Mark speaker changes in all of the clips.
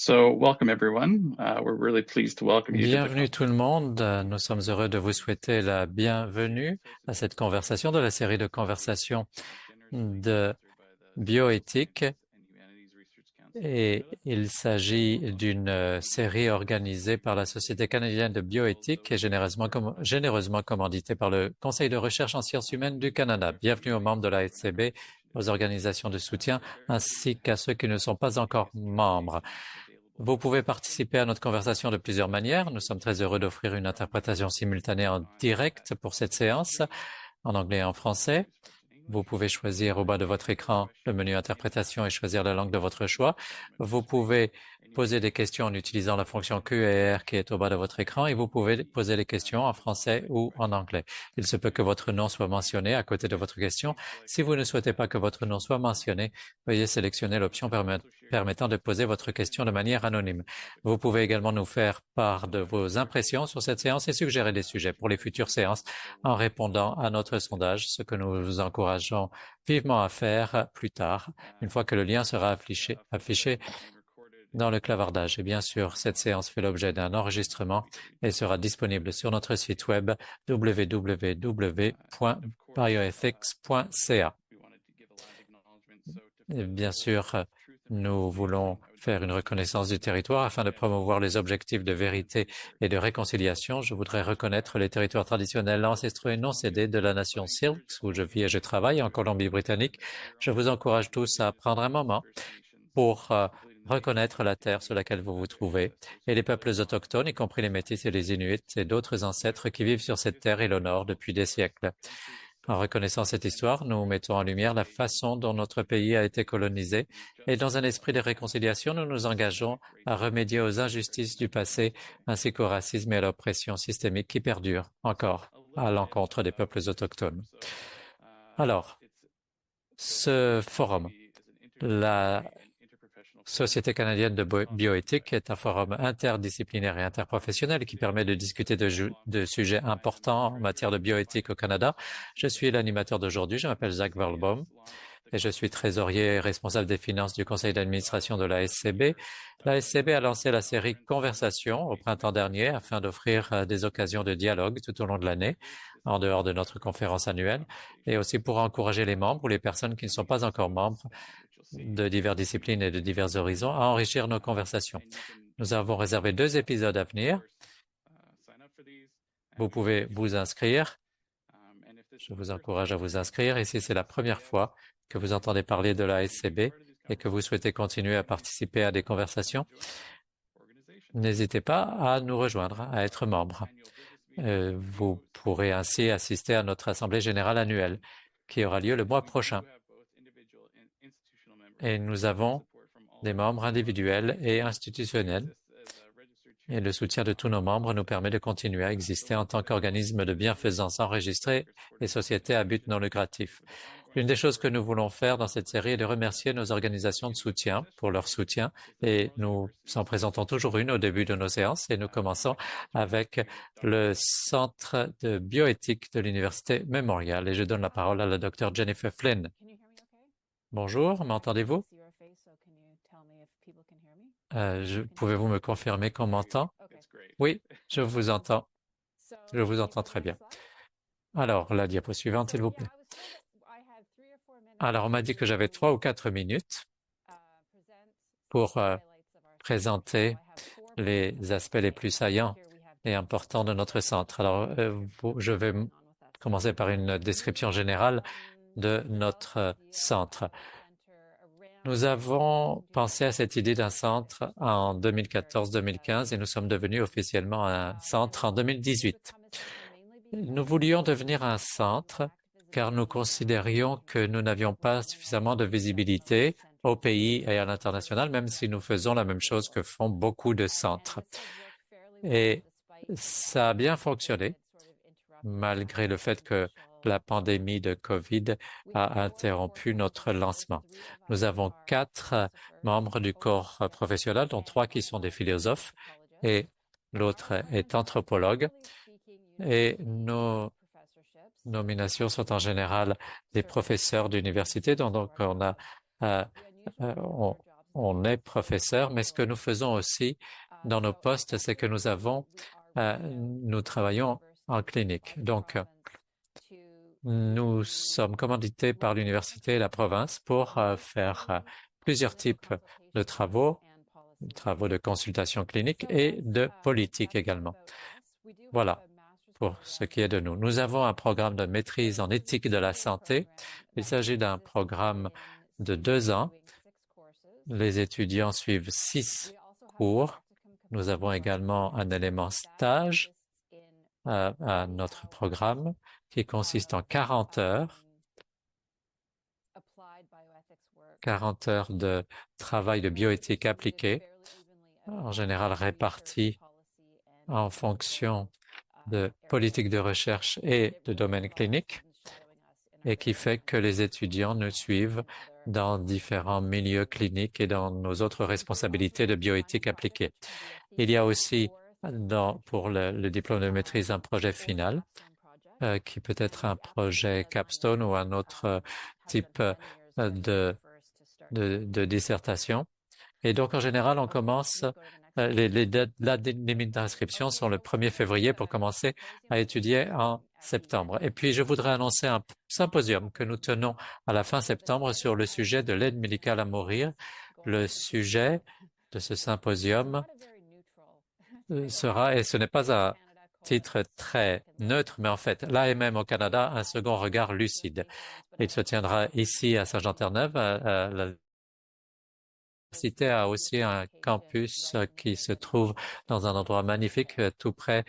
Speaker 1: So, welcome everyone. We're really pleased to welcome you to the
Speaker 2: Bienvenue tout le monde. Nous sommes heureux de vous souhaiter la bienvenue à cette conversation de la série de conversations de bioéthique. Et il s'agit d'une série organisée par la Société canadienne de bioéthique et généreusement commanditée par le Conseil de recherche en sciences humaines du Canada. Bienvenue aux membres de la SCB, aux organisations de soutien, ainsi qu'à ceux qui ne sont pas encore membres. Vous pouvez participer à notre conversation de plusieurs manières. Nous sommes très heureux d'offrir une interprétation simultanée en direct pour cette séance, en anglais et en français. Vous pouvez choisir au bas de votre écran le menu interprétation et choisir la langue de votre choix. Vous pouvez poser des questions en utilisant la fonction Q&R qui est au bas de votre écran et vous pouvez poser les questions en français ou en anglais. Il se peut que votre nom soit mentionné à côté de votre question. Si vous ne souhaitez pas que votre nom soit mentionné, veuillez sélectionner l'option permettant de poser votre question de manière anonyme. Vous pouvez également nous faire part de vos impressions sur cette séance et suggérer des sujets pour les futures séances en répondant à notre sondage, ce que nous vous encourageons vivement à faire plus tard, une fois que le lien sera affiché dans le clavardage. Et bien sûr, cette séance fait l'objet d'un enregistrement et sera disponible sur notre site web www.bioethics.ca. Et bien sûr, nous voulons faire une reconnaissance du territoire afin de promouvoir les objectifs de vérité et de réconciliation. Je voudrais reconnaître les territoires traditionnels ancestraux et non cédés de la nation Syilx, où je vis et je travaille en Colombie-Britannique. Je vous encourage tous à prendre un moment pour reconnaître la terre sur laquelle vous vous trouvez et les peuples autochtones, y compris les Métis et les Inuits et d'autres ancêtres qui vivent sur cette terre et l'honorent depuis des siècles. En reconnaissant cette histoire, nous mettons en lumière la façon dont notre pays a été colonisé et dans un esprit de réconciliation, nous nous engageons à remédier aux injustices du passé ainsi qu'au racisme et à l'oppression systémique qui perdurent encore à l'encontre des peuples autochtones. Alors, ce forum, la Société canadienne de bioéthique est un forum interdisciplinaire et interprofessionnel qui permet de discuter de sujets importants en matière de bioéthique au Canada. Je suis l'animateur d'aujourd'hui, je m'appelle Zach Verlbaum et je suis trésorier et responsable des finances du conseil d'administration de la SCB. La SCB a lancé la série Conversations au printemps dernier afin d'offrir des occasions de dialogue tout au long de l'année, en dehors de notre conférence annuelle, et aussi pour encourager les membres ou les personnes qui ne sont pas encore membres de diverses disciplines et de divers horizons à enrichir nos conversations. Nous avons réservé 2 épisodes à venir. Vous pouvez vous inscrire. Je vous encourage à vous inscrire. Et si c'est la première fois que vous entendez parler de la SCB et que vous souhaitez continuer à participer à des conversations, n'hésitez pas à nous rejoindre, à être membre. Vous pourrez ainsi assister à notre Assemblée générale annuelle qui aura lieu le mois prochain. Et nous avons des membres individuels et institutionnels. Et le soutien de tous nos membres nous permet de continuer à exister en tant qu'organisme de bienfaisance enregistré et société à but non lucratif. L'une des choses que nous voulons faire dans cette série est de remercier nos organisations de soutien pour leur soutien et nous en présentons toujours une au début de nos séances et nous commençons avec le Centre de bioéthique de l'Université Memorial et je donne la parole à la Dr. Jennifer Flynn. Bonjour, m'entendez-vous? Pouvez-vous me confirmer qu'on m'entend? Oui, je vous entends. Je vous entends très bien. Alors, la diapo suivante, s'il vous plaît. Alors, on m'a dit que j'avais 3 ou 4 minutes pour présenter les aspects les plus saillants et importants de notre centre. Alors, je vais commencer par une description générale de notre centre. Nous avons pensé à cette idée d'un centre en 2014-2015 et nous sommes devenus officiellement un centre en 2018. Nous voulions devenir un centre car nous considérions que nous n'avions pas suffisamment de visibilité au pays et à l'international, même si nous faisons la même chose que font beaucoup de centres. Et ça a bien fonctionné, malgré le fait que la pandémie de COVID a interrompu notre lancement. Nous avons 4 membres du corps professionnel, dont 3 qui sont des philosophes et l'autre est anthropologue. Et nos nominations sont en général des professeurs d'université, donc on on est professeur, mais ce que nous faisons aussi dans nos postes, c'est que nous travaillons en clinique. Donc, nous sommes commandités par l'université et la province pour faire plusieurs types de travaux de consultation clinique et de politique également. Voilà pour ce qui est de nous. Nous avons un programme de maîtrise en éthique de la santé. Il s'agit d'un programme de 2 ans. Les étudiants suivent 6 cours. Nous avons également un élément stage à notre programme qui consiste en 40 heures de travail de bioéthique appliquée, en général répartis en fonction de politique de recherche et de domaine clinique, et qui fait que les étudiants nous suivent dans différents milieux cliniques et dans nos autres responsabilités de bioéthique appliquée. Il y a aussi pour le diplôme de maîtrise un projet final qui peut être un projet capstone ou un autre type de dissertation. Et donc, en général, on commence, les limites d'inscription sont le 1er février pour commencer à étudier en septembre. Et puis, je voudrais annoncer un symposium que nous tenons à la fin septembre sur le sujet de l'aide médicale à mourir. Le sujet de ce symposium sera, et ce n'est pas un titre très neutre, mais en fait, l'AMM au Canada, un second regard lucide. Il se tiendra ici à Saint-Jean-Terre-Neuve, l'université a aussi un campus qui se trouve dans un endroit magnifique, tout près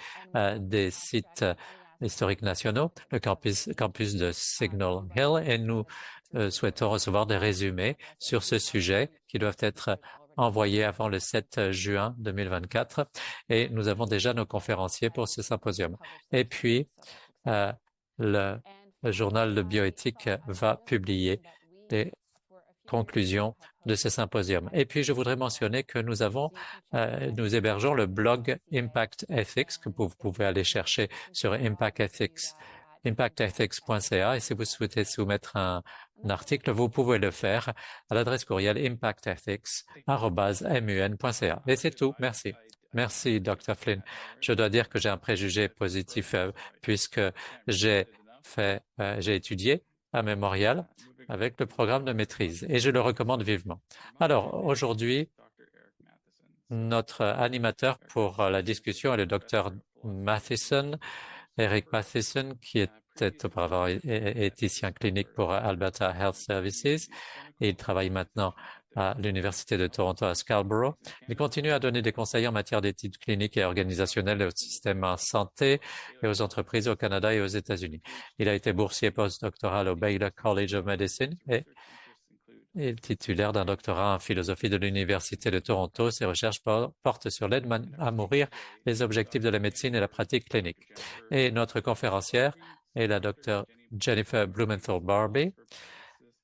Speaker 2: des sites historiques nationaux, le campus de Signal Hill, et nous souhaitons recevoir des résumés sur ce sujet qui doivent être envoyés avant le 7 juin 2024. Et nous avons déjà nos conférenciers pour ce symposium. Et puis, le journal de bioéthique va publier des conclusions de ce symposium. Et puis, je voudrais mentionner que nous hébergeons le blog Impact Ethics, que vous pouvez aller chercher sur impactethics.ca. Et si vous souhaitez soumettre un article, vous pouvez le faire à l'adresse courriel impactethics@mun.ca. Et c'est tout. Merci. Merci, Dr. Flynn. Je dois dire que j'ai un préjugé positif puisque j'ai étudié à Memorial avec le programme de maîtrise et je le recommande vivement. Alors, aujourd'hui, notre animateur pour la discussion est le Dr. Matheson, Eric Matheson, qui était auparavant éthicien clinique pour Alberta Health Services et il travaille maintenant à l'Université de Toronto à Scarborough. Il continue à donner des conseils en matière d'études cliniques et organisationnelles au système en santé et aux entreprises au Canada et aux États-Unis. Il a été boursier postdoctoral au Baylor College of Medicine et est titulaire d'un doctorat en philosophie de l'Université de Toronto. Ses recherches portent sur l'aide à mourir, les objectifs de la médecine et la pratique clinique. Et notre conférencière est la Dr. Jennifer Blumenthal-Barbie,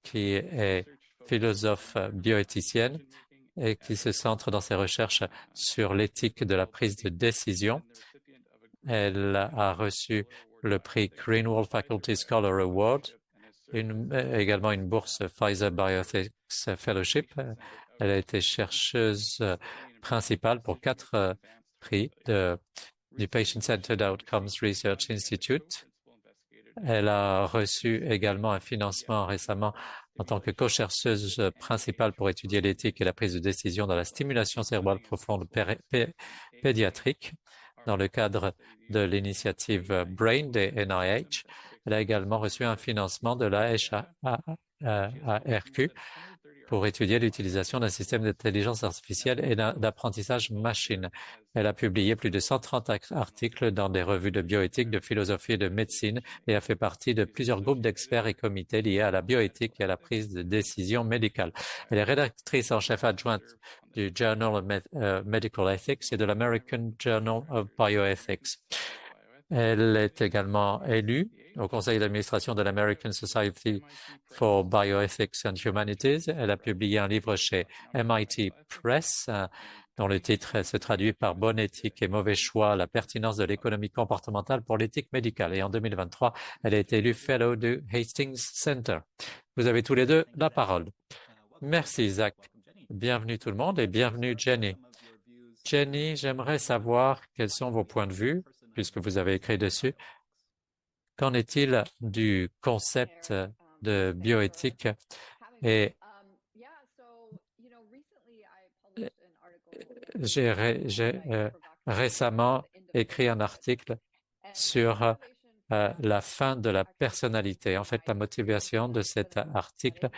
Speaker 2: qui est philosophe bioéthicienne et qui se centre dans ses recherches sur l'éthique de la prise de décision. Elle a reçu le prix Greenwald Faculty Scholar Award, également une bourse Pfizer Bioethics Fellowship. Elle a été chercheuse principale pour 4 prix du Patient Centered Outcomes Research Institute. Elle a reçu également un financement récemment en tant que co-chercheuse principale pour étudier l'éthique et la prise de décision dans la stimulation cérébrale profonde pédiatrique dans le cadre de l'initiative BRAIN des NIH. Elle a également reçu un financement de la HARQ pour étudier l'utilisation d'un système d'intelligence artificielle et d'apprentissage machine. Elle a publié plus de 130 articles dans des revues de bioéthique, de philosophie et de médecine et a fait partie de plusieurs groupes d'experts et comités liés à la bioéthique et à la prise de décision médicale. Elle est rédactrice en chef adjointe du Journal of Medical Ethics et de l'American Journal of Bioethics. Elle est également élue au conseil d'administration de l'American Society for Bioethics and Humanities. Elle a publié un livre chez MIT Press dont le titre se traduit par Bonne éthique et mauvais choix, la pertinence de l'économie comportementale pour l'éthique médicale. Et en 2023, elle a été élue Fellow du Hastings Center. Vous avez tous les deux la parole. Merci, Zach. Bienvenue tout le monde et bienvenue Jenny. Jenny, j'aimerais savoir quels sont vos points de vue, puisque vous avez écrit dessus. Qu'en est-il du concept de bioéthique et j'ai récemment écrit un article sur la fin de la personnalité. En fait, la motivation de cet article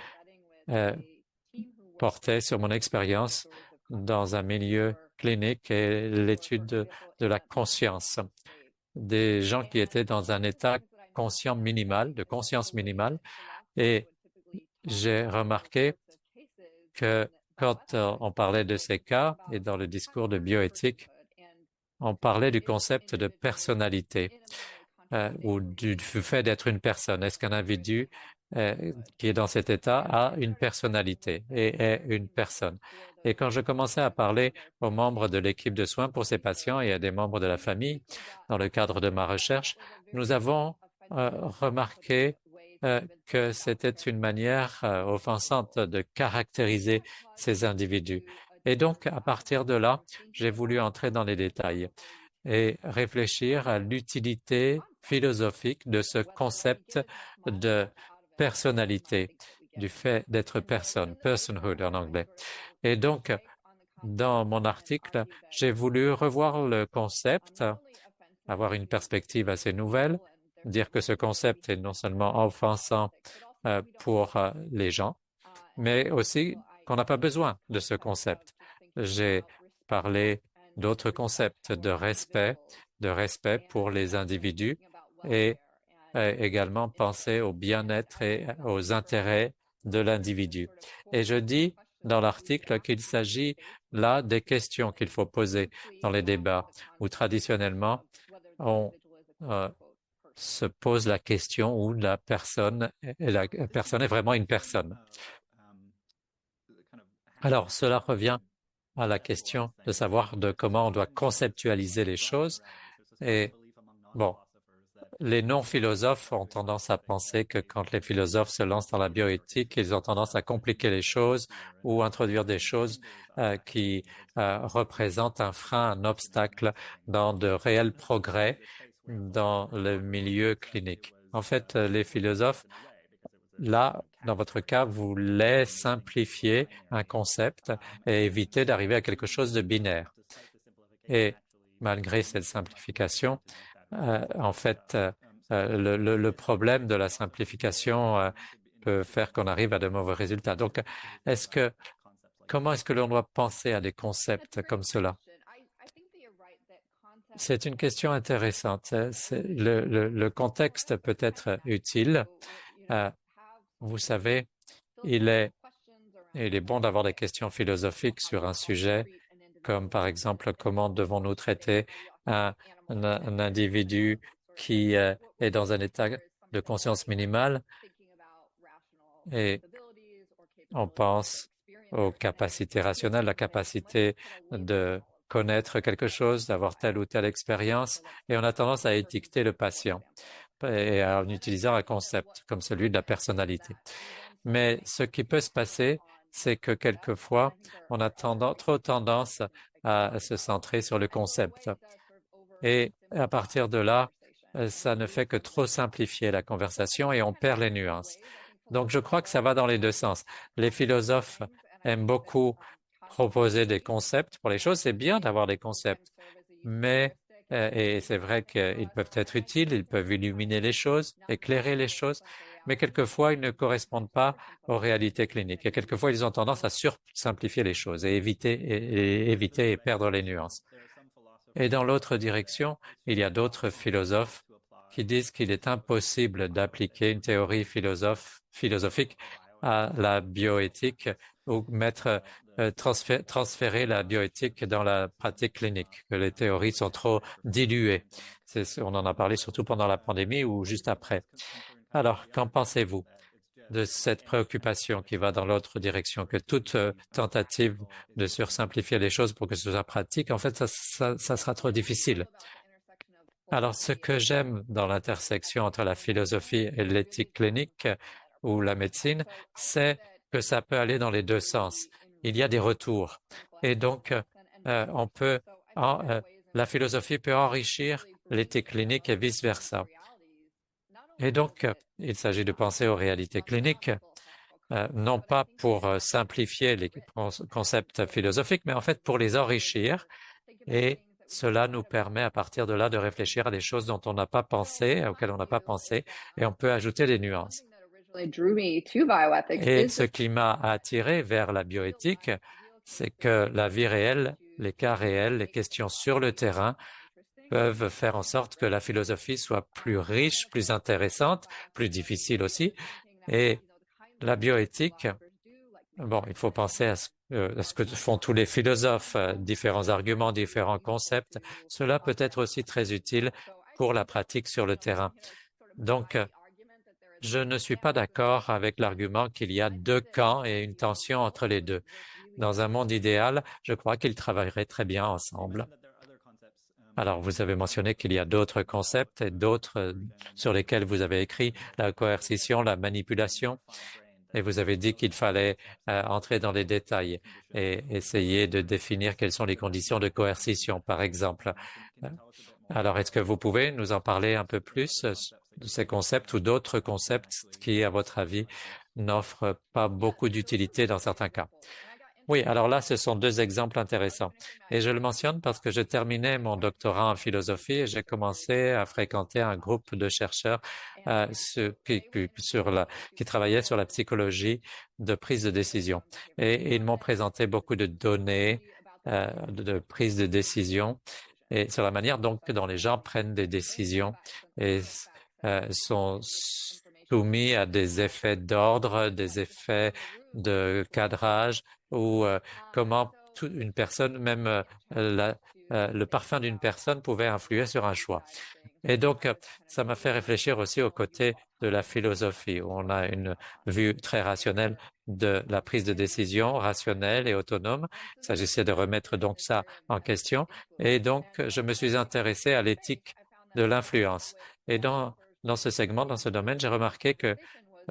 Speaker 2: portait sur mon expérience dans un milieu clinique et l'étude de la conscience. Des gens qui étaient dans un état conscient minimal, de conscience minimale, et j'ai remarqué que quand on parlait de ces cas et dans le discours de bioéthique, on parlait du concept de personnalité ou du fait d'être une personne. Est-ce qu'un individu qui est dans cet état a une personnalité et est une personne? Et quand je commençais à parler aux membres de l'équipe de soins pour ces patients et à des membres de la famille dans le cadre de ma recherche, nous avons remarqué que c'était une manière offensante de caractériser ces individus. Et donc, à partir de là, j'ai voulu entrer dans les détails et réfléchir à l'utilité philosophique de ce concept de personnalité, du fait d'être personne, personhood en anglais. Et donc, dans mon article, j'ai voulu revoir le concept, avoir une perspective assez nouvelle, dire que ce concept est non seulement offensant pour les gens, mais aussi qu'on n'a pas besoin de ce concept. J'ai parlé d'autres concepts de respect pour les individus et également penser au bien-être et aux intérêts de l'individu. Et je dis dans l'article qu'il s'agit là des questions qu'il faut poser dans les débats, où traditionnellement on se pose la question où la personne est vraiment une personne. Alors, cela revient à la question de savoir de comment on doit conceptualiser les choses. Et bon, les non-philosophes ont tendance à penser que quand les philosophes se lancent dans la bioéthique, ils ont tendance à compliquer les choses ou introduire des choses qui représentent un frein, un obstacle dans de réels progrès dans le milieu clinique. En fait, les philosophes, là, dans votre cas, voulaient simplifier un concept et éviter d'arriver à quelque chose de binaire. Et malgré cette simplification, en fait, le problème de la simplification peut faire qu'on arrive à de mauvais résultats. Donc, comment est-ce que l'on doit penser à des concepts comme cela? C'est une question intéressante. Le contexte peut être utile. Vous savez, il est bon d'avoir des questions philosophiques sur un sujet, comme par exemple comment devons-nous traiter un individu qui est dans un état de conscience minimale et on pense aux capacités rationnelles, la capacité de connaître quelque chose, d'avoir telle ou telle expérience, et on a tendance à étiqueter le patient et en utilisant un concept comme celui de la personnalité. Mais ce qui peut se passer, c'est que quelquefois, on a trop tendance à se centrer sur le concept. Et à partir de là, ça ne fait que trop simplifier la conversation et on perd les nuances. Donc, je crois que ça va dans les deux sens. Les philosophes aiment beaucoup proposer des concepts pour les choses. C'est bien d'avoir des concepts, mais et c'est vrai qu'ils peuvent être utiles, ils peuvent illuminer les choses, éclairer les choses, mais quelquefois ils ne correspondent pas aux réalités cliniques. Et quelquefois ils ont tendance à sursimplifier les choses et éviter et perdre les nuances. Et dans l'autre direction, il y a d'autres philosophes qui disent qu'il est impossible d'appliquer une théorie philosophique à la bioéthique ou transférer la bioéthique dans la pratique clinique, que les théories sont trop diluées. On en a parlé surtout pendant la pandémie ou juste après. Alors, qu'en pensez-vous de cette préoccupation qui va dans l'autre direction, que toute tentative de sursimplifier les choses pour que ce soit pratique, en fait, ça sera trop difficile. Alors, ce que j'aime dans l'intersection entre la philosophie et l'éthique clinique ou la médecine, c'est que ça peut aller dans les deux sens il y a des retours. Et donc, on peut, la philosophie peut enrichir l'éthique clinique et vice-versa. Et donc, il s'agit de penser aux réalités cliniques, non pas pour simplifier les concepts philosophiques, mais en fait pour les enrichir. Et cela nous permet à partir de là de réfléchir à des choses dont on n'a pas pensé, auxquelles on n'a pas pensé, et on peut ajouter des nuances. Et ce qui m'a attiré vers la bioéthique, c'est que la vie réelle, les cas réels, les questions sur le terrain peuvent faire en sorte que la philosophie soit plus riche, plus intéressante, plus difficile aussi. Et la bioéthique, bon, il faut penser à ce que font tous les philosophes, différents arguments, différents concepts. Cela peut être aussi très utile pour la pratique sur le terrain. Donc, je ne suis pas d'accord avec l'argument qu'il y a deux camps et une tension entre les deux. Dans un monde idéal, je crois qu'ils travailleraient très bien ensemble. Alors, vous avez mentionné qu'il y a d'autres concepts et d'autres sur lesquels vous avez écrit, la coercition, la manipulation, et vous avez dit qu'il fallait entrer dans les détails et essayer de définir quelles sont les conditions de coercition, par exemple. Alors, est-ce que vous pouvez nous en parler un peu plus de ces concepts ou d'autres concepts qui, à votre avis, n'offrent pas beaucoup d'utilité dans certains cas? Oui, alors là, ce sont deux exemples intéressants. Et je le mentionne parce que je terminais mon doctorat en philosophie et j'ai commencé à fréquenter un groupe de chercheurs qui travaillaient sur la psychologie de prise de décision. Et ils m'ont présenté beaucoup de données de prise de décision et sur la manière dont les gens prennent des décisions et sont soumis à des effets d'ordre, des effets de cadrage ou comment une personne, même le parfum d'une personne pouvait influer sur un choix. Et donc, ça m'a fait réfléchir aussi au côté de la philosophie, où on a une vue très rationnelle de la prise de décision, rationnelle et autonome. Il s'agissait de remettre donc ça en question. Et donc, je me suis intéressé à l'éthique de l'influence. Et dans ce segment, dans ce domaine, j'ai remarqué que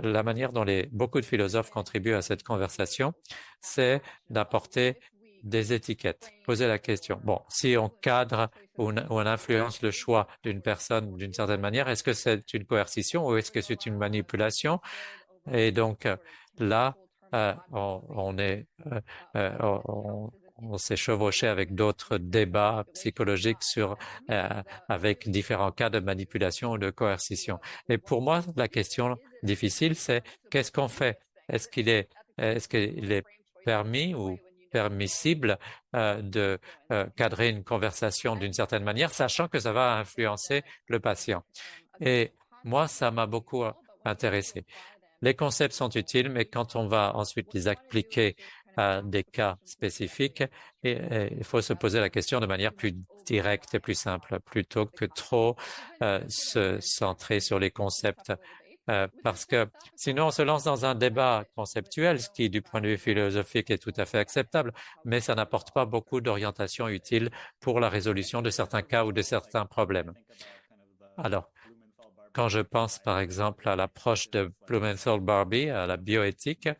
Speaker 2: la manière dont beaucoup de philosophes contribuent à cette conversation, c'est d'apporter des étiquettes, poser la question. Bon, si on cadre ou on influence le choix d'une personne d'une certaine manière, est-ce que c'est une coercition ou est-ce que c'est une manipulation? Et donc là, on s'est chevauché avec d'autres débats psychologiques avec différents cas de manipulation ou de coercition. Et pour moi, la question difficile, c'est qu'est-ce qu'on fait? Est-ce qu'il est permis ou permissible de cadrer une conversation d'une certaine manière, sachant que ça va influencer le patient? Et moi, ça m'a beaucoup intéressé. Les concepts sont utiles, mais quand on va ensuite les appliquer à des cas spécifiques, il faut se poser la question de manière plus directe et plus simple, plutôt que trop se centrer sur les concepts. Parce que sinon, on se lance dans un débat conceptuel, ce qui, du point de vue philosophique, est tout à fait acceptable, mais ça n'apporte pas beaucoup d'orientation utile pour la résolution de certains cas ou de certains problèmes. Alors, quand je pense par exemple à l'approche de Blumenthal-Barbie, à la bioéthique,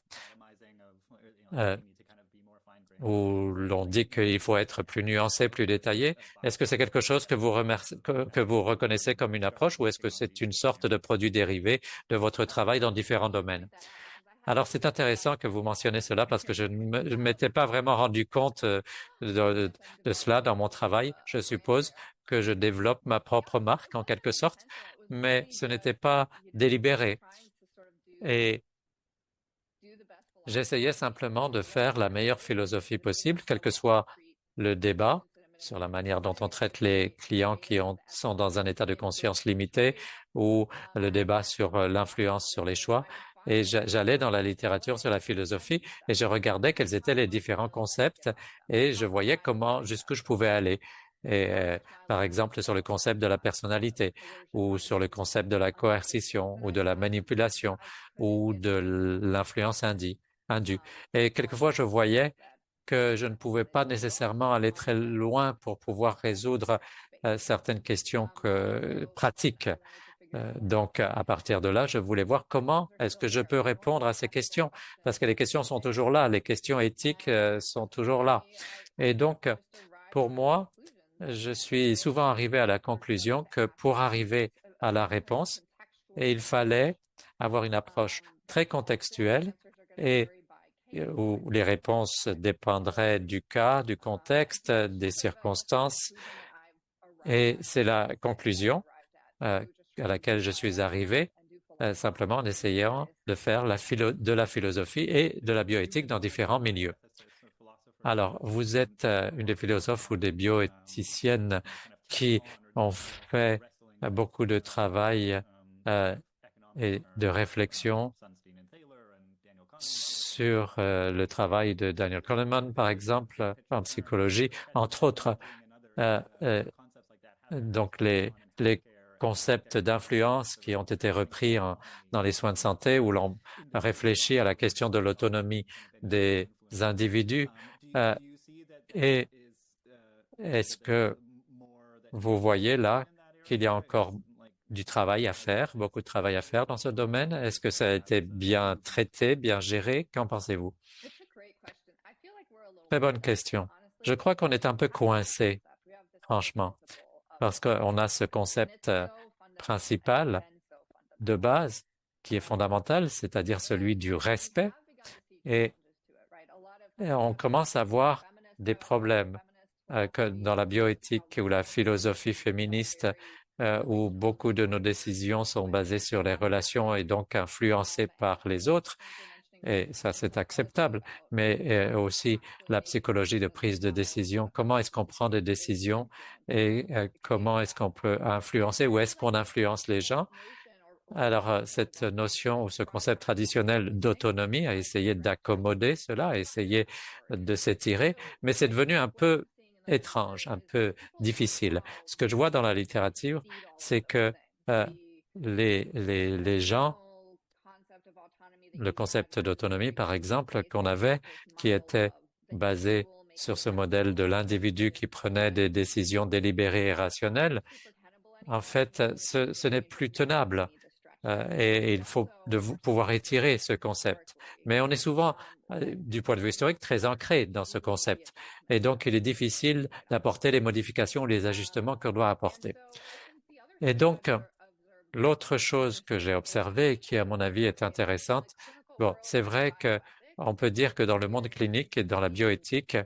Speaker 2: où l'on dit qu'il faut être plus nuancé, plus détaillé, est-ce que c'est quelque chose que vous reconnaissez comme une approche ou est-ce que c'est une sorte de produit dérivé de votre travail dans différents domaines? Alors, c'est intéressant que vous mentionniez cela parce que je ne m'étais pas vraiment rendu compte de cela dans mon travail. Je suppose que je développe ma propre marque en quelque sorte, mais ce n'était pas délibéré. Et j'essayais simplement de faire la meilleure philosophie possible, quel que soit le débat sur la manière dont on traite les clients qui sont dans un état de conscience limité ou le débat sur l'influence sur les choix. Et j'allais dans la littérature sur la philosophie et je regardais quels étaient les différents concepts et je voyais jusqu'où je pouvais aller. Et par exemple, sur le concept de la personnalité ou sur le concept de la coercition ou de la manipulation ou de l'influence indue. Et quelquefois, je voyais que je ne pouvais pas nécessairement aller très loin pour pouvoir résoudre certaines questions pratiques. Donc, à partir de là, je voulais voir comment est-ce que je peux répondre à ces questions, parce que les questions sont toujours là, les questions éthiques sont toujours là. Et donc, pour moi, je suis souvent arrivé à la conclusion que pour arriver à la réponse, il fallait avoir une approche très contextuelle et où les réponses dépendraient du cas, du contexte, des circonstances. Et c'est la conclusion à laquelle je suis arrivé, simplement en essayant de faire de la philosophie et de la bioéthique dans différents milieux. Alors, vous êtes une des philosophes ou des bioéthiciennes qui ont fait beaucoup de travail et de réflexion sur le travail de Daniel Kahneman, par exemple, en psychologie, entre autres. Euh, euh, donc, les concepts d'influence qui ont été repris dans les soins de santé, où l'on réfléchit à la question de l'autonomie des individus. Et est-ce que vous voyez là qu'il y a encore du travail à faire, beaucoup de travail à faire dans ce domaine? Est-ce que ça a été bien traité, bien géré? Qu'en pensez-vous? Très bonne question. Je crois qu'on est un peu coincé, franchement, parce qu'on a ce concept principal de base qui est fondamental, c'est-à-dire celui du respect, et on commence à voir des problèmes que dans la bioéthique ou la philosophie féministe, où beaucoup de nos décisions sont basées sur les relations et donc influencées par les autres. Et ça, c'est acceptable. Mais aussi la psychologie de prise de décision. Comment est-ce qu'on prend des décisions et comment est-ce qu'on peut influencer ou est-ce qu'on influence les gens? Alors, cette notion ou ce concept traditionnel d'autonomie a essayé d'accommoder cela, a essayé de s'étirer, mais c'est devenu un peu étrange, un peu difficile. Ce que je vois dans la littérature, c'est que euh, les gens, le concept d'autonomie, par exemple, qu'on avait, qui était basé sur ce modèle de l'individu qui prenait des décisions délibérées et rationnelles, en fait, ce n'est plus tenable. Et il faut pouvoir étirer ce concept. Mais on est souvent, du point de vue historique, très ancré dans ce concept. Et donc, il est difficile d'apporter les modifications ou les ajustements qu'on doit apporter. Et donc, l'autre chose que j'ai observée et qui, à mon avis, est intéressante, bon, c'est vrai que on peut dire que dans le monde clinique et dans la bioéthique,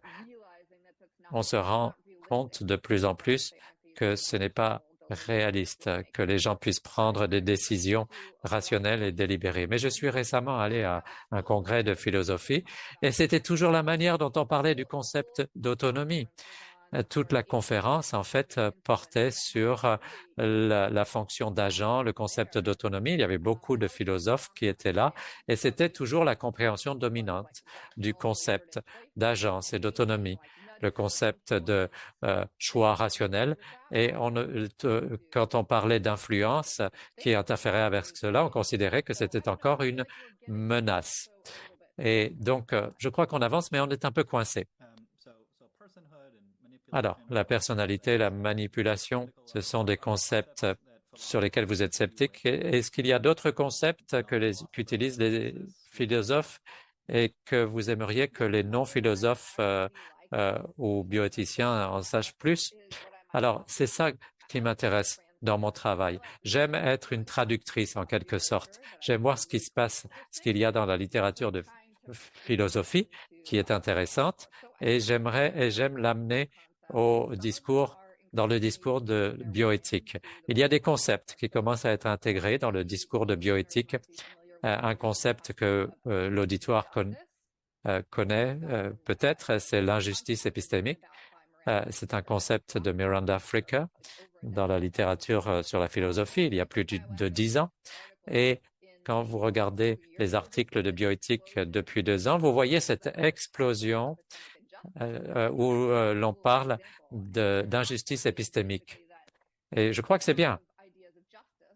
Speaker 2: on se rend compte de plus en plus que ce n'est pas réaliste, que les gens puissent prendre des décisions rationnelles et délibérées. Mais je suis récemment allé à un congrès de philosophie et c'était toujours la manière dont on parlait du concept d'autonomie. Toute la conférence, en fait, portait sur la fonction d'agent, le concept d'autonomie. Il y avait beaucoup de philosophes qui étaient là et c'était toujours la compréhension dominante du concept d'agence et d'autonomie, le concept de choix rationnel. Et quand on parlait d'influence qui interférait avec cela, on considérait que c'était encore une menace. Et donc, je crois qu'on avance, mais on est un peu coincé. Alors, la personnalité, la manipulation, ce sont des concepts sur lesquels vous êtes sceptique. Est-ce qu'il y a d'autres concepts qu'utilisent les philosophes et que vous aimeriez que les non-philosophes ou bioéthiciens en sachent plus? Alors, c'est ça qui m'intéresse dans mon travail. J'aime être une traductrice en quelque sorte. J'aime voir ce qui se passe, ce qu'il y a dans la littérature de philosophie qui est intéressante et j'aime l'amener dans le discours de bioéthique. Il y a des concepts qui commencent à être intégrés dans le discours de bioéthique. Un concept que l'auditoire connaît peut-être, c'est l'injustice épistémique. C'est un concept de Miranda Fricker dans la littérature sur la philosophie il y a plus de 10 ans. Et quand vous regardez les articles de bioéthique depuis 2 ans, vous voyez cette explosion où l'on parle d'injustice épistémique. Et je crois que c'est bien.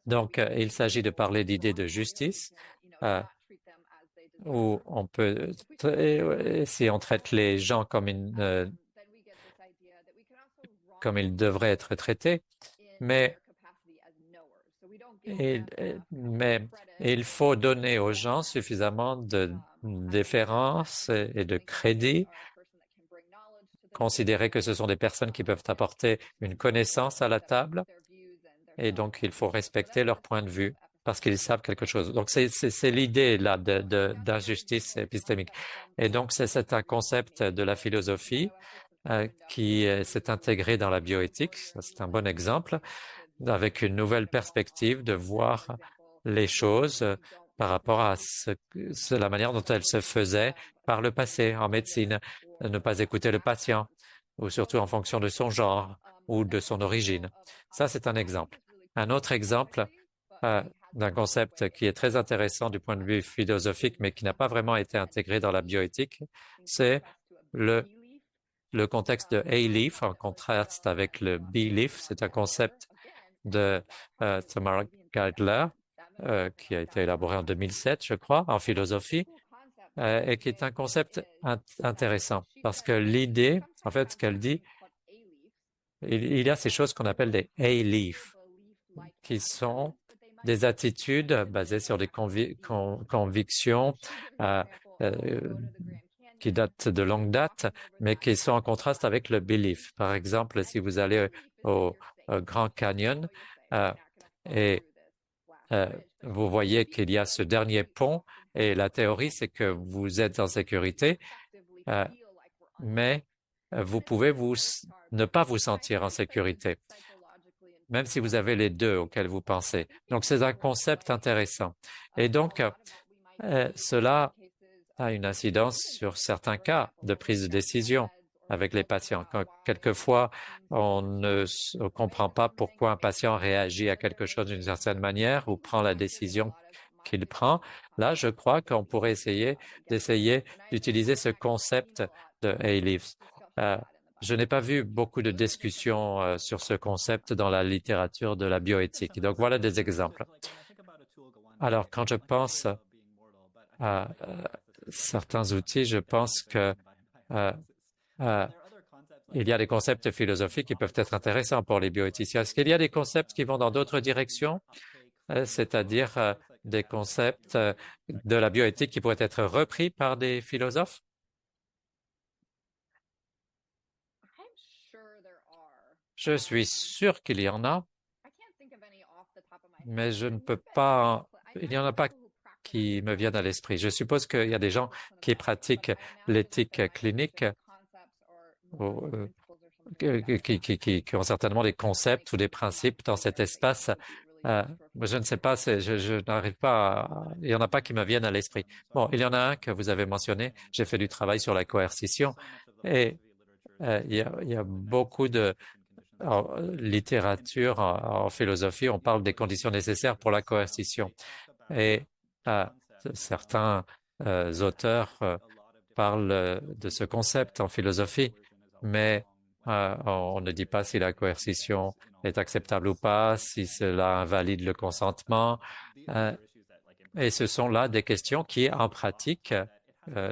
Speaker 2: Donc, il s'agit de parler d'idées de justice, où on peut, si on traite les gens comme ils devraient être traités, mais Mais il faut donner aux gens suffisamment de déférence et de crédit, considérer que ce sont des personnes qui peuvent apporter une connaissance à la table, et donc il faut respecter leur point de vue parce qu'ils savent quelque chose. Donc c'est l'idée là d'injustice épistémique. Et donc c'est un concept de la philosophie qui s'est intégré dans la bioéthique. C'est un bon exemple, avec une nouvelle perspective de voir les choses par rapport à la manière dont elles se faisaient par le passé en médecine, ne pas écouter le patient, ou surtout en fonction de son genre ou de son origine. Ça, c'est un exemple. Un autre exemple d'un concept qui est très intéressant du point de vue philosophique, mais qui n'a pas vraiment été intégré dans la bioéthique, c'est le contexte de A-leaf en contraste avec le B-leaf. C'est un concept de Tamara Geithler qui a été élaboré en 2007, je crois, en philosophie, et qui est un concept intéressant parce que l'idée, en fait, ce qu'elle dit, il y a ces choses qu'on appelle des A-leaf, qui sont des attitudes basées sur des convictions euh, qui datent de longue date, mais qui sont en contraste avec le belief. Par exemple, si vous allez au Grand Canyon et vous voyez qu'il y a ce dernier pont et la théorie, c'est que vous êtes en sécurité, mais vous pouvez ne pas vous sentir en sécurité, même si vous avez les deux auxquels vous pensez. Donc, c'est un concept intéressant. Et donc, cela a une incidence sur certains cas de prise de décision avec les patients. Quelquefois, on ne comprend pas pourquoi un patient réagit à quelque chose d'une certaine manière ou prend la décision qu'il prend. Là, je crois qu'on pourrait essayer d'utiliser ce concept de A-Leaves. Je n'ai pas vu beaucoup de discussions sur ce concept dans la littérature de la bioéthique. Donc, voilà des exemples. Alors, quand je pense à certains outils, je pense que il y a des concepts philosophiques qui peuvent être intéressants pour les bioéthiciens. Est-ce qu'il y a des concepts qui vont dans d'autres directions, c'est-à-dire des concepts de la bioéthique qui pourraient être repris par des philosophes? Je suis sûr qu'il y en a, mais je ne peux pas, il n'y en a pas qui me viennent à l'esprit. Je suppose qu'il y a des gens qui pratiquent l'éthique clinique ou, qui ont certainement des concepts ou des principes dans cet espace. Je ne sais pas, je n'arrive pas il n'y en a pas qui me viennent à l'esprit. Bon, il y en a un que vous avez mentionné. J'ai fait du travail sur la coercition et il y a beaucoup de littérature en philosophie. On parle des conditions nécessaires pour la coercition. Et certains auteurs parlent de ce concept en philosophie, mais on ne dit pas si la coercition est acceptable ou pas, si cela invalide le consentement. Et ce sont là des questions qui, en pratique,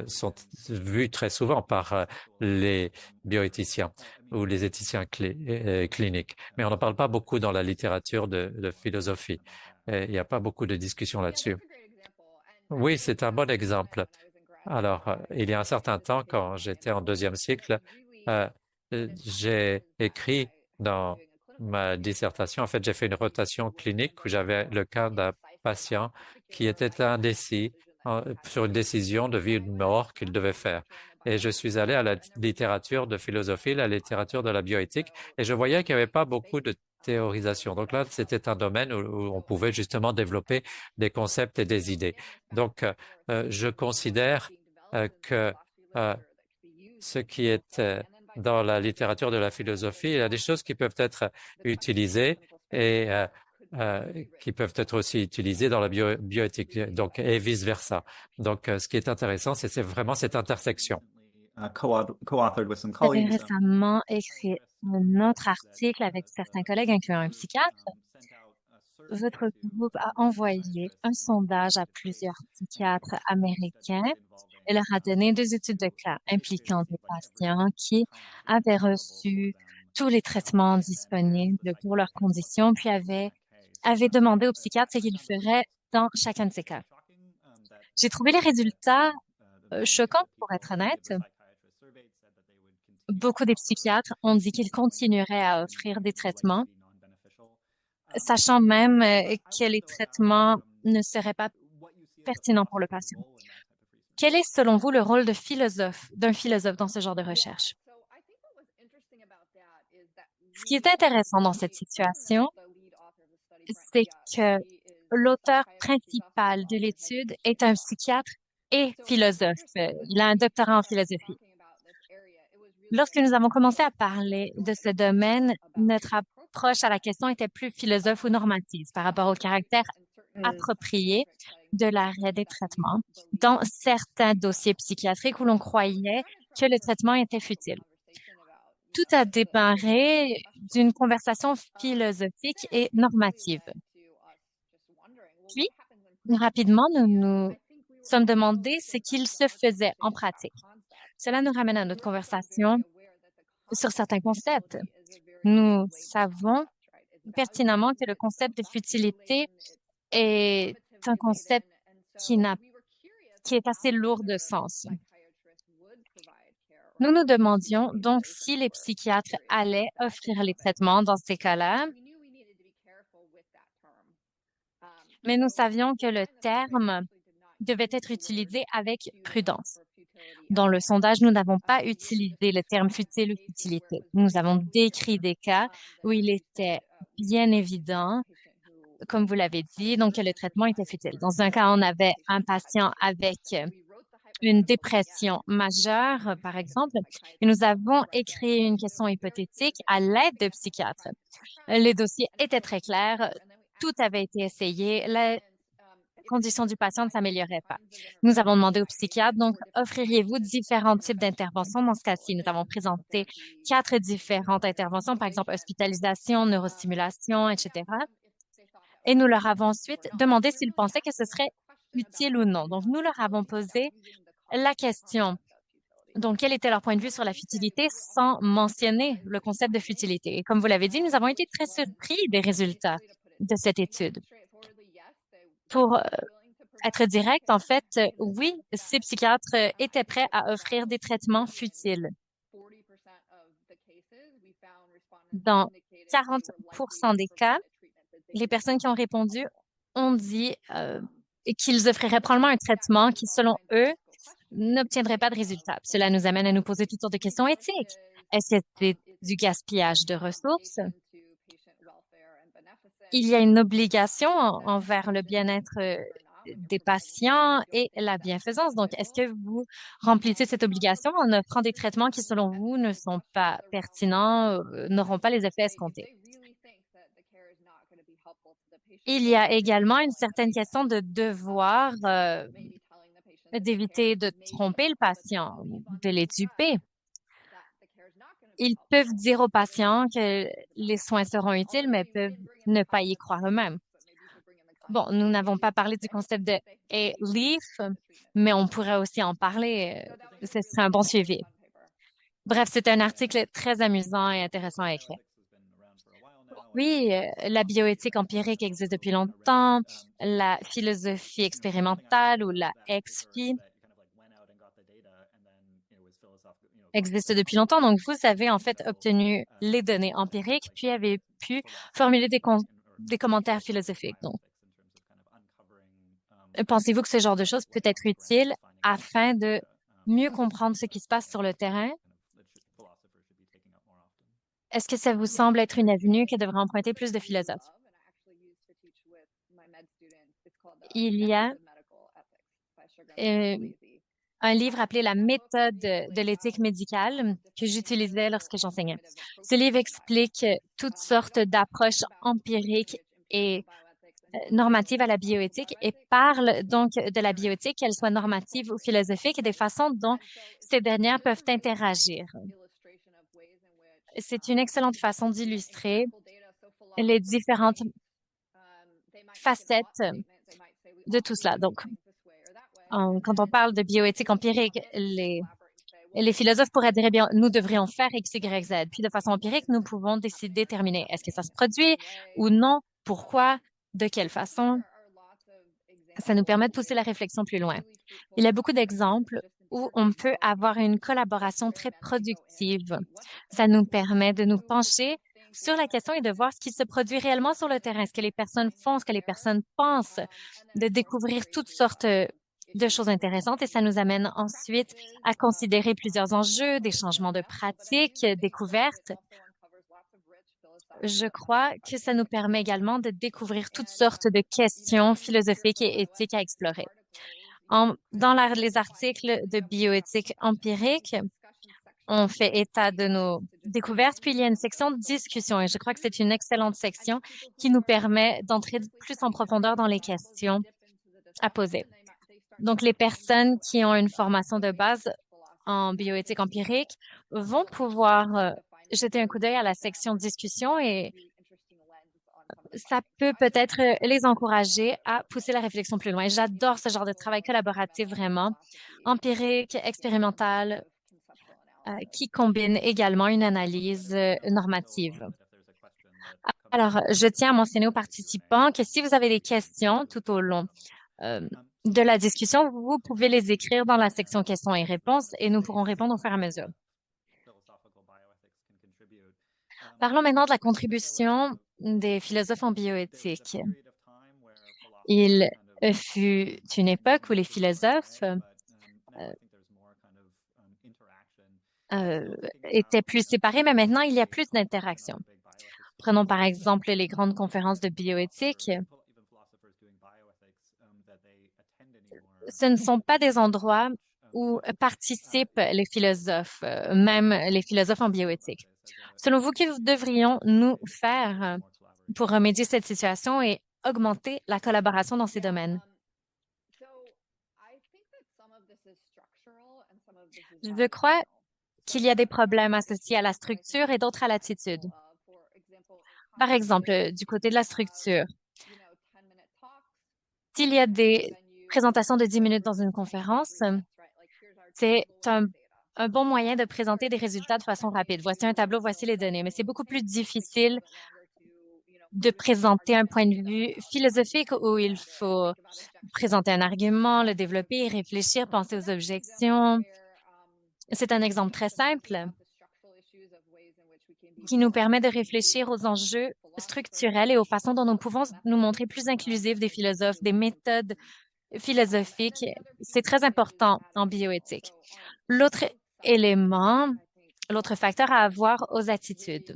Speaker 2: sont vues très souvent par les bioéthiciens ou les éthiciens cliniques. Mais on n'en parle pas beaucoup dans la littérature de philosophie. Et il n'y a pas beaucoup de discussions là-dessus. Oui, c'est un bon exemple. Alors, il y a un certain temps, quand j'étais en deuxième cycle, j'ai écrit dans ma dissertation, en fait, j'ai fait une rotation clinique où j'avais le cas d'un patient qui était indécis sur une décision de vie ou de mort qu'il devait faire. Et je suis allé à la littérature de philosophie, la littérature de la bioéthique, et je voyais qu'il n'y avait pas beaucoup de théorisation. Donc là, c'était un domaine où on pouvait justement développer des concepts et des idées. Donc, je considère que ce qui est dans la littérature de la philosophie, il y a des choses qui peuvent être utilisées et qui peuvent être aussi utilisées dans la bioéthique, donc et vice-versa. Donc, ce qui est intéressant, c'est vraiment cette intersection.
Speaker 3: Vous avez récemment écrit un autre article avec certains collègues, incluant un psychiatre. Votre groupe a envoyé un sondage à plusieurs psychiatres américains et leur a donné deux études de cas impliquant des patients qui avaient reçu tous les traitements disponibles pour leurs conditions, puis avaient avait demandé au psychiatre ce qu'il ferait dans chacun de ces cas. J'ai trouvé les résultats choquants, pour être honnête. Beaucoup des psychiatres ont dit qu'ils continueraient à offrir des traitements, sachant même que les traitements ne seraient pas pertinents pour le patient. Quel est, selon vous, le rôle d'un philosophe dans ce genre de recherche? Ce qui est intéressant dans cette situation, c'est que l'auteur principal de l'étude est un psychiatre et philosophe. Il a un doctorat en philosophie. Lorsque nous avons commencé à parler de ce domaine, notre approche à la question était plus philosophe ou normative par rapport au caractère approprié de l'arrêt des traitements dans certains dossiers psychiatriques où l'on croyait que le traitement était futile. Tout a démarré d'une conversation philosophique et normative. Puis, rapidement, nous nous sommes demandé ce qu'il se faisait en pratique. Cela nous ramène à notre conversation sur certains concepts. Nous savons pertinemment que le concept de futilité est un concept qui est assez lourd de sens. Nous nous demandions donc si les psychiatres allaient offrir les traitements dans ces cas-là, mais nous savions que le terme devait être utilisé avec prudence. Dans le sondage, nous n'avons pas utilisé le terme futile ou futilité. Nous avons décrit des cas où il était bien évident, comme vous l'avez dit, donc que le traitement était futile. Dans un cas, on avait un patient avec une dépression majeure, par exemple, et nous avons écrit une question hypothétique à l'aide de psychiatres. Les dossiers étaient très clairs, tout avait été essayé, la condition du patient ne s'améliorait pas. Nous avons demandé au psychiatre, donc, offririez-vous différents types d'interventions dans ce cas-ci? Nous avons présenté 4 différentes interventions, par exemple, hospitalisation, neurostimulation, etc. Et nous leur avons ensuite demandé s'ils pensaient que ce serait utile ou non. Donc, nous leur avons posé la question. Donc, quel était leur point de vue sur la futilité sans mentionner le concept de futilité? Et comme vous l'avez dit, nous avons été très surpris des résultats de cette étude. Pour être direct, en fait, oui, ces psychiatres étaient prêts à offrir des traitements futiles. Dans 40% des cas, les personnes qui ont répondu ont dit qu'ils offriraient probablement un traitement qui, selon eux, n'obtiendrait pas de résultats. Cela nous amène à nous poser toutes sortes de questions éthiques. Est-ce que c'est du gaspillage de ressources? Il y a une obligation envers le bien-être des patients et la bienfaisance. Donc, est-ce que vous remplissez cette obligation en offrant des traitements qui, selon vous, ne sont pas pertinents, n'auront pas les effets escomptés? Il y a également une certaine question de devoir d'éviter de tromper le patient, de les duper. Ils peuvent dire aux patients que les soins seront utiles, mais peuvent ne pas y croire eux-mêmes. Bon, nous n'avons pas parlé du concept de A-Leaf, mais on pourrait aussi en parler. Ce serait un bon suivi. Bref, c'est un article très amusant et intéressant à écrire. Oui, la bioéthique empirique existe depuis longtemps, la philosophie expérimentale ou la XP existe depuis longtemps. Donc, vous avez en fait obtenu les données empiriques, puis avez pu formuler des commentaires philosophiques. Donc, pensez-vous que ce genre de choses peut être utile afin de mieux comprendre ce qui se passe sur le terrain? Est-ce que ça vous semble être une avenue que devraient emprunter plus de philosophes? Il y a un livre appelé La méthode de l'éthique médicale que j'utilisais lorsque j'enseignais. Ce livre explique toutes sortes d'approches empiriques et normatives à la bioéthique et parle donc de la bioéthique, qu'elle soit normative ou philosophique, et des façons dont ces dernières peuvent interagir. C'est une excellente façon d'illustrer les différentes facettes de tout cela. Donc, quand on parle de bioéthique empirique, les philosophes pourraient dire, eh bien, nous devrions faire X, Y, Z. Puis, de façon empirique, nous pouvons déterminer est-ce que ça se produit ou non pourquoi, de quelle façon. Ça nous permet de pousser la réflexion plus loin. Il y a beaucoup d'exemples où on peut avoir une collaboration très productive. Ça nous permet de nous pencher sur la question et de voir ce qui se produit réellement sur le terrain, ce que les personnes font, ce que les personnes pensent, de découvrir toutes sortes de choses intéressantes et ça nous amène ensuite à considérer plusieurs enjeux, des changements de pratiques, découvertes. Je crois que ça nous permet également de découvrir toutes sortes de questions philosophiques et éthiques à explorer. Dans les articles de bioéthique empirique, on fait état de nos découvertes, puis il y a une section de discussion et je crois que c'est une excellente section qui nous permet d'entrer plus en profondeur dans les questions à poser. Donc, les personnes qui ont une formation de base en bioéthique empirique vont pouvoir jeter un coup d'œil à la section discussion et ça peut peut-être les encourager à pousser la réflexion plus loin. J'adore ce genre de travail collaboratif vraiment, empirique, expérimental, qui combine également une analyse normative. Alors, je tiens à mentionner aux participants que si vous avez des questions tout au long de la discussion, vous pouvez les écrire dans la section questions et réponses et nous pourrons répondre au fur et à mesure. Parlons maintenant de la contribution des philosophes en bioéthique. Il fut une époque où les philosophes étaient plus séparés, mais maintenant, il y a plus d'interaction. Prenons par exemple les grandes conférences de bioéthique. Ce ne sont pas des endroits où participent les philosophes, même les philosophes en bioéthique. Selon vous, que devrions-nous faire pour remédier cette situation et augmenter la collaboration dans ces domaines? Je crois qu'il y a des problèmes associés à la structure et d'autres à l'attitude. Par exemple, du côté de la structure, s'il y a des présentations de 10 minutes dans une conférence, c'est un bon moyen de présenter des résultats de façon rapide. Voici un tableau, voici les données, mais c'est beaucoup plus difficile de présenter un point de vue philosophique où il faut présenter un argument, le développer, y réfléchir, penser aux objections. C'est un exemple très simple qui nous permet de réfléchir aux enjeux structurels et aux façons dont nous pouvons nous montrer plus inclusifs des philosophes, des méthodes philosophiques. C'est très important en bioéthique. L'autre élément, l'autre facteur à avoir aux attitudes.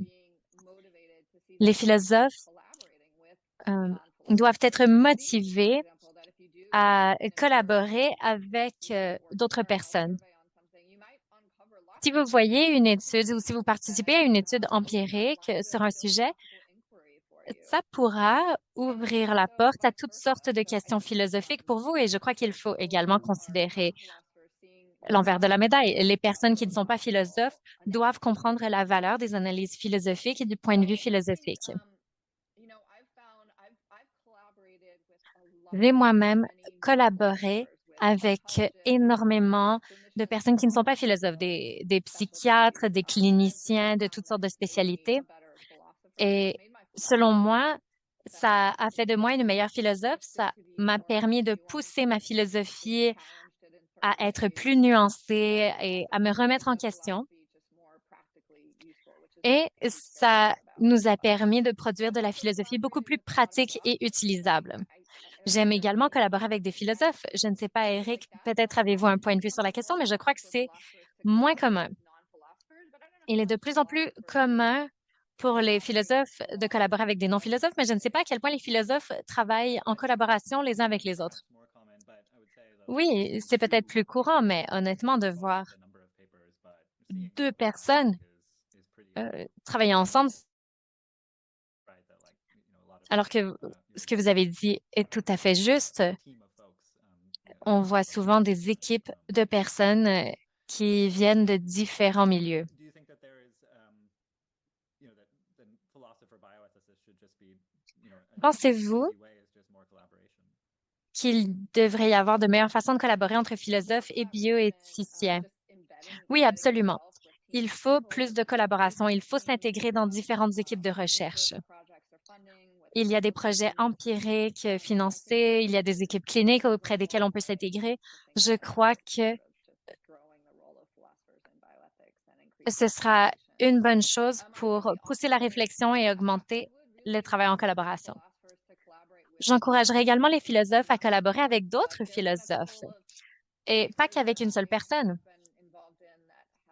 Speaker 3: Les philosophes doivent être motivés à collaborer avec d'autres personnes. Si vous voyez une étude ou si vous participez à une étude empirique sur un sujet, ça pourra ouvrir la porte à toutes sortes de questions philosophiques pour vous et je crois qu'il faut également considérer l'envers de la médaille. Les personnes qui ne sont pas philosophes doivent comprendre la valeur des analyses philosophiques et du point de vue philosophique. J'ai moi-même collaboré avec énormément de personnes qui ne sont pas philosophes, des psychiatres, des cliniciens de toutes sortes de spécialités. Et selon moi, ça a fait de moi une meilleure philosophe. Ça m'a permis de pousser ma philosophie à être plus nuancée et à me remettre en question. Et ça nous a permis de produire de la philosophie beaucoup plus pratique et utilisable. J'aime également collaborer avec des philosophes. Je ne sais pas, Eric, peut-être avez-vous un point de vue sur la question, mais je crois que c'est moins commun. Il est de plus en plus commun pour les philosophes de collaborer avec des non-philosophes, mais je ne sais pas à quel point les philosophes travaillent en collaboration les uns avec les autres. Oui, c'est peut-être plus courant, mais honnêtement, de voir deux personnes travailler ensemble, alors que ce que vous avez dit est tout à fait juste. On voit souvent des équipes de personnes qui viennent de différents milieux. Pensez-vous qu'il devrait y avoir de meilleures façons de collaborer entre philosophes et bioéthiciens? Oui, absolument. Il faut plus de collaboration. Il faut s'intégrer dans différentes équipes de recherche. Il y a des projets empiriques financés, il y a des équipes cliniques auprès desquelles on peut s'intégrer. Je crois que ce sera une bonne chose pour pousser la réflexion et augmenter le travail en collaboration. J'encouragerai également les philosophes à collaborer avec d'autres philosophes et pas qu'avec une seule personne.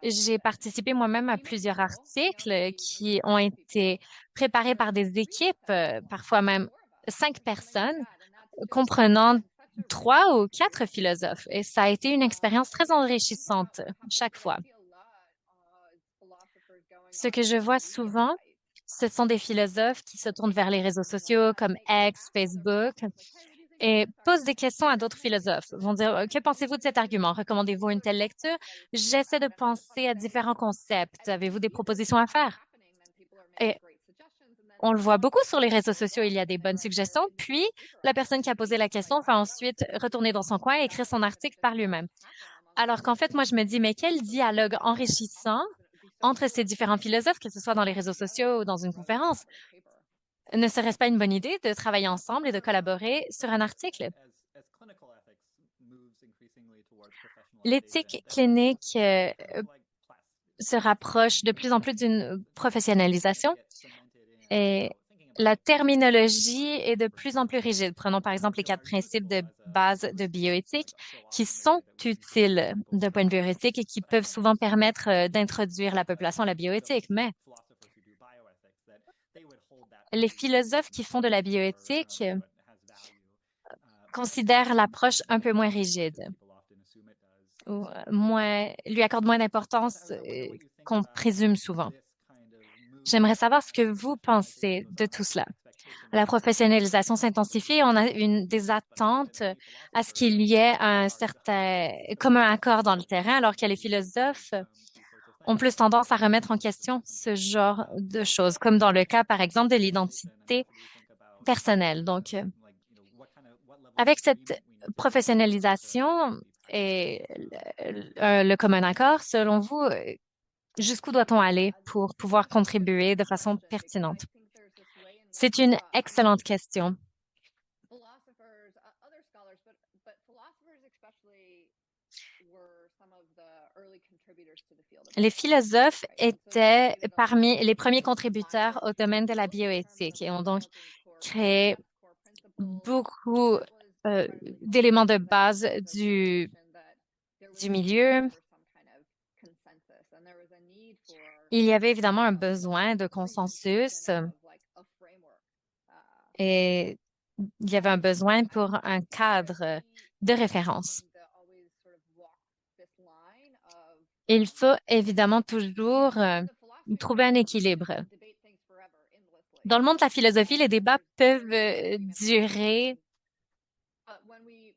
Speaker 3: J'ai participé moi-même à plusieurs articles qui ont été préparés par des équipes, parfois même 5 personnes, comprenant 3 ou 4 philosophes. Et ça a été une expérience très enrichissante chaque fois. Ce que je vois souvent, ce sont des philosophes qui se tournent vers les réseaux sociaux comme X, Facebook et posent des questions à d'autres philosophes. Vont dire, que pensez-vous de cet argument? Recommandez-vous une telle lecture? J'essaie de penser à différents concepts. Avez-vous des propositions à faire? Et on le voit beaucoup sur les réseaux sociaux. Il y a des bonnes suggestions. Puis, la personne qui a posé la question va ensuite retourner dans son coin et écrire son article par lui-même. Alors qu'en fait, moi, je me dis, mais quel dialogue enrichissant entre ces différents philosophes, que ce soit dans les réseaux sociaux ou dans une conférence. Ne serait-ce pas une bonne idée de travailler ensemble et de collaborer sur un article? L'éthique clinique se rapproche de plus en plus d'une professionnalisation et la terminologie est de plus en plus rigide. Prenons par exemple les 4 principes de base de bioéthique qui sont utiles d'un point de vue éthique et qui peuvent souvent permettre d'introduire la population à la bioéthique. Mais les philosophes qui font de la bioéthique considèrent l'approche un peu moins rigide ou lui accordent moins d'importance qu'on présume souvent. J'aimerais savoir ce que vous pensez de tout cela. La professionnalisation s'intensifie. On a des attentes à ce qu'il y ait un certain commun accord dans le terrain, alors que les philosophes ont plus tendance à remettre en question ce genre de choses, comme dans le cas, par exemple, de l'identité personnelle. Donc, avec cette professionnalisation et le commun accord, selon vous, jusqu'où doit-on aller pour pouvoir contribuer de façon pertinente? C'est une excellente question. Les philosophes étaient parmi les premiers contributeurs au domaine de la bioéthique et ont donc créé beaucoup d'éléments de base du milieu. Il y avait évidemment un besoin de consensus et il y avait un besoin pour un cadre de référence. Il faut évidemment toujours trouver un équilibre. Dans le monde de la philosophie, les débats peuvent durer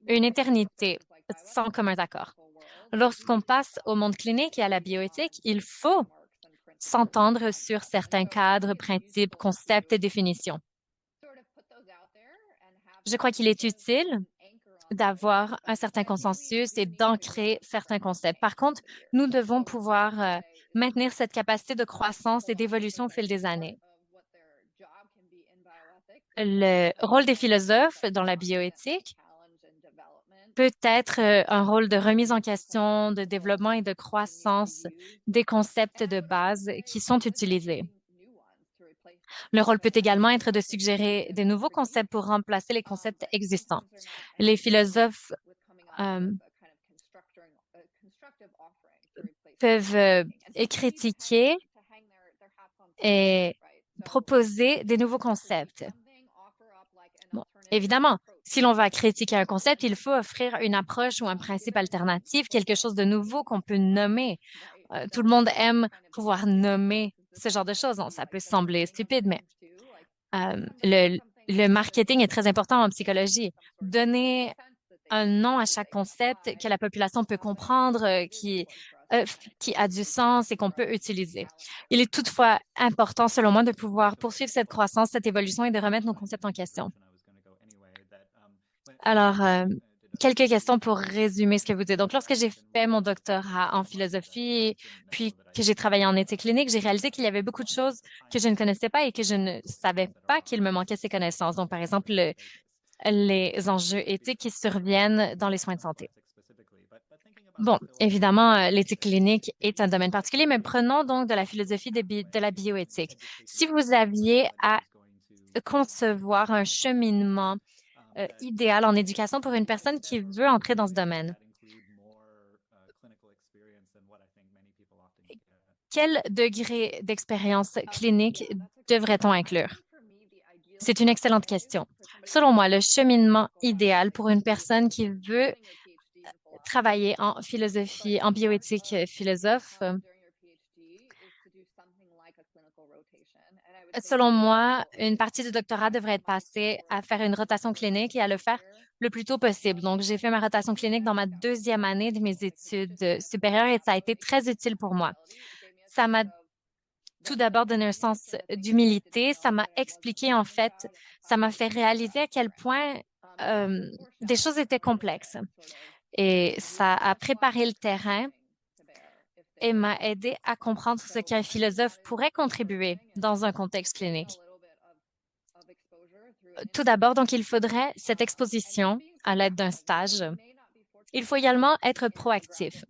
Speaker 3: une éternité sans commun accord. Lorsqu'on passe au monde clinique et à la bioéthique, il faut s'entendre sur certains cadres, principes, concepts et définitions. Je crois qu'il est utile d'avoir un certain consensus et d'ancrer certains concepts. Par contre, nous devons pouvoir maintenir cette capacité de croissance et d'évolution au fil des années. Le rôle des philosophes dans la bioéthique peut être un rôle de remise en question, de développement et de croissance des concepts de base qui sont utilisés. Le rôle peut également être de suggérer des nouveaux concepts pour remplacer les concepts existants. Les philosophes peuvent critiquer et proposer des nouveaux concepts. Bon, évidemment, si l'on va critiquer un concept, il faut offrir une approche ou un principe alternatif, quelque chose de nouveau qu'on peut nommer. Tout le monde aime pouvoir nommer ce genre de choses. Ça peut sembler stupide, mais le marketing est très important en psychologie. Donner un nom à chaque concept que la population peut comprendre, qui a du sens et qu'on peut utiliser. Il est toutefois important, selon moi, de pouvoir poursuivre cette croissance, cette évolution et de remettre nos concepts en question. Alors, quelques questions pour résumer ce que vous dites. Donc, lorsque j'ai fait mon doctorat en philosophie, puis que j'ai travaillé en éthique clinique, j'ai réalisé qu'il y avait beaucoup de choses que je ne connaissais pas et que je ne savais pas qu'il me manquait ces connaissances. Donc, par exemple, les enjeux éthiques qui surviennent dans les soins de santé. Bon, évidemment, l'éthique clinique est un domaine particulier, mais prenons donc de la philosophie de la bioéthique. Si vous aviez à concevoir un cheminement idéal en éducation pour une personne qui veut entrer dans ce domaine, quel degré d'expérience clinique devrait-on inclure? C'est une excellente question. Selon moi, le cheminement idéal pour une personne qui veut travailler en philosophie, en bioéthique philosophe, selon moi, une partie du doctorat devrait être passée à faire une rotation clinique et à le faire le plus tôt possible. Donc, j'ai fait ma rotation clinique dans ma deuxième année de mes études supérieures et ça a été très utile pour moi. Ça m'a tout d'abord donné un sens d'humilité. Ça m'a expliqué, en fait, ça m'a fait réaliser à quel point des choses étaient complexes. Et ça a préparé le terrain et m'a aidé à comprendre ce qu'un philosophe pourrait contribuer dans un contexte clinique. Tout d'abord, donc, il faudrait cette exposition à l'aide d'un stage. Il faut également être proactif.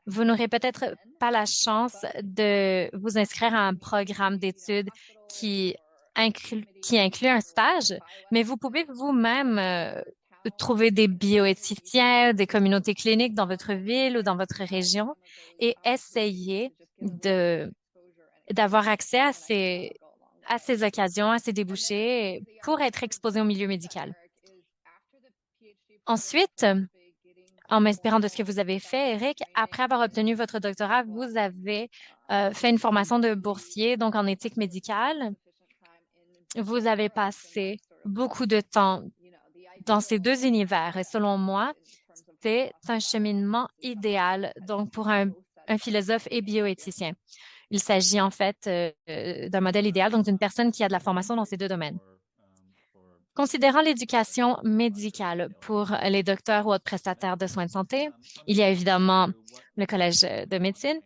Speaker 3: Vous n'aurez peut-être pas la chance de vous inscrire à un programme d'études qui inclut un stage, mais vous pouvez vous-même trouver des bioéthiciens, des communautés cliniques dans votre ville ou dans votre région et essayer d'avoir accès à ces occasions, à ces débouchés pour être exposé au milieu médical. Ensuite, en m'inspirant de ce que vous avez fait, Eric, après avoir obtenu votre doctorat, vous avez fait une formation de boursier, donc en éthique médicale. Vous avez passé beaucoup de temps dans ces deux univers et selon moi, c'est un cheminement idéal donc pour un philosophe et bioéthicien. Il s'agit en fait d'un modèle idéal, donc d'une personne qui a de la formation dans ces deux domaines. Considérant l'éducation médicale pour les docteurs ou autres prestataires de soins de santé, il y a évidemment le Collège de médecine.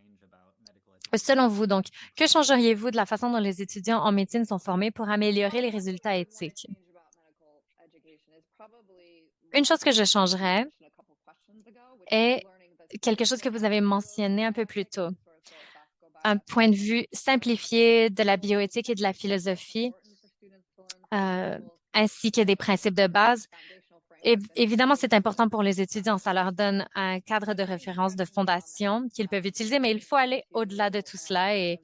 Speaker 3: Selon vous, donc, que changeriez-vous de la façon dont les étudiants en médecine sont formés pour améliorer les résultats éthiques? Une chose que je changerais est quelque chose que vous avez mentionné un peu plus tôt. Un point de vue simplifié de la bioéthique et de la philosophie, ainsi que des principes de base. Évidemment, c'est important pour les étudiants. Ça leur donne un cadre de référence de fondation qu'ils peuvent utiliser, mais il faut aller au-delà de tout cela et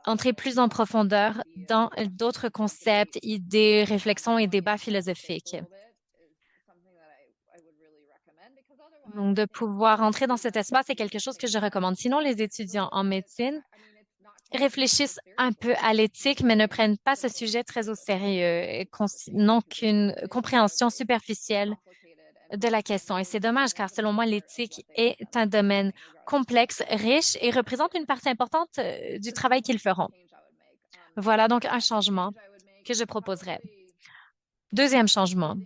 Speaker 3: entrer plus en profondeur dans d'autres concepts, idées, réflexions et débats philosophiques. Donc, de pouvoir entrer dans cet espace, c'est quelque chose que je recommande. Sinon, les étudiants en médecine réfléchissent un peu à l'éthique, mais ne prennent pas ce sujet très au sérieux et n'ont qu'une compréhension superficielle de la question. Et c'est dommage car selon moi, l'éthique est un domaine complexe, riche et représente une partie importante du travail qu'ils feront. Voilà donc un changement que je proposerais. Deuxième changement.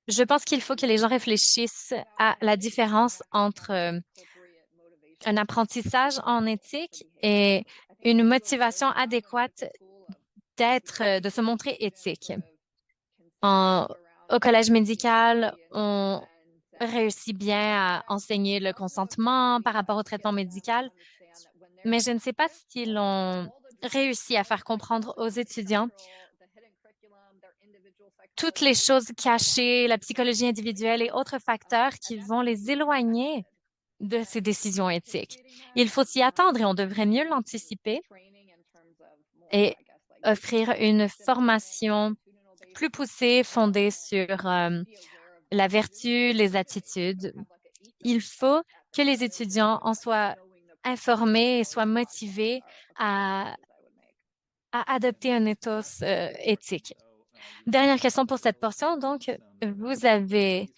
Speaker 3: Je pense qu'il faut que les gens réfléchissent à la différence entre un apprentissage en éthique et une motivation adéquate de se montrer éthique. Au collège médical, on réussit bien à enseigner le consentement par rapport au traitement médical, mais je ne sais pas s'ils ont réussi à faire comprendre aux étudiants toutes les choses cachées, la psychologie individuelle et autres facteurs qui vont les éloigner de ces décisions éthiques. Il faut s'y attendre et on devrait mieux l'anticiper et offrir une formation plus poussée, fondée sur la vertu, les attitudes. Il faut que les étudiants en soient informés et soient motivés à adopter un ethos éthique. Dernière question pour cette portion. Donc, vous avez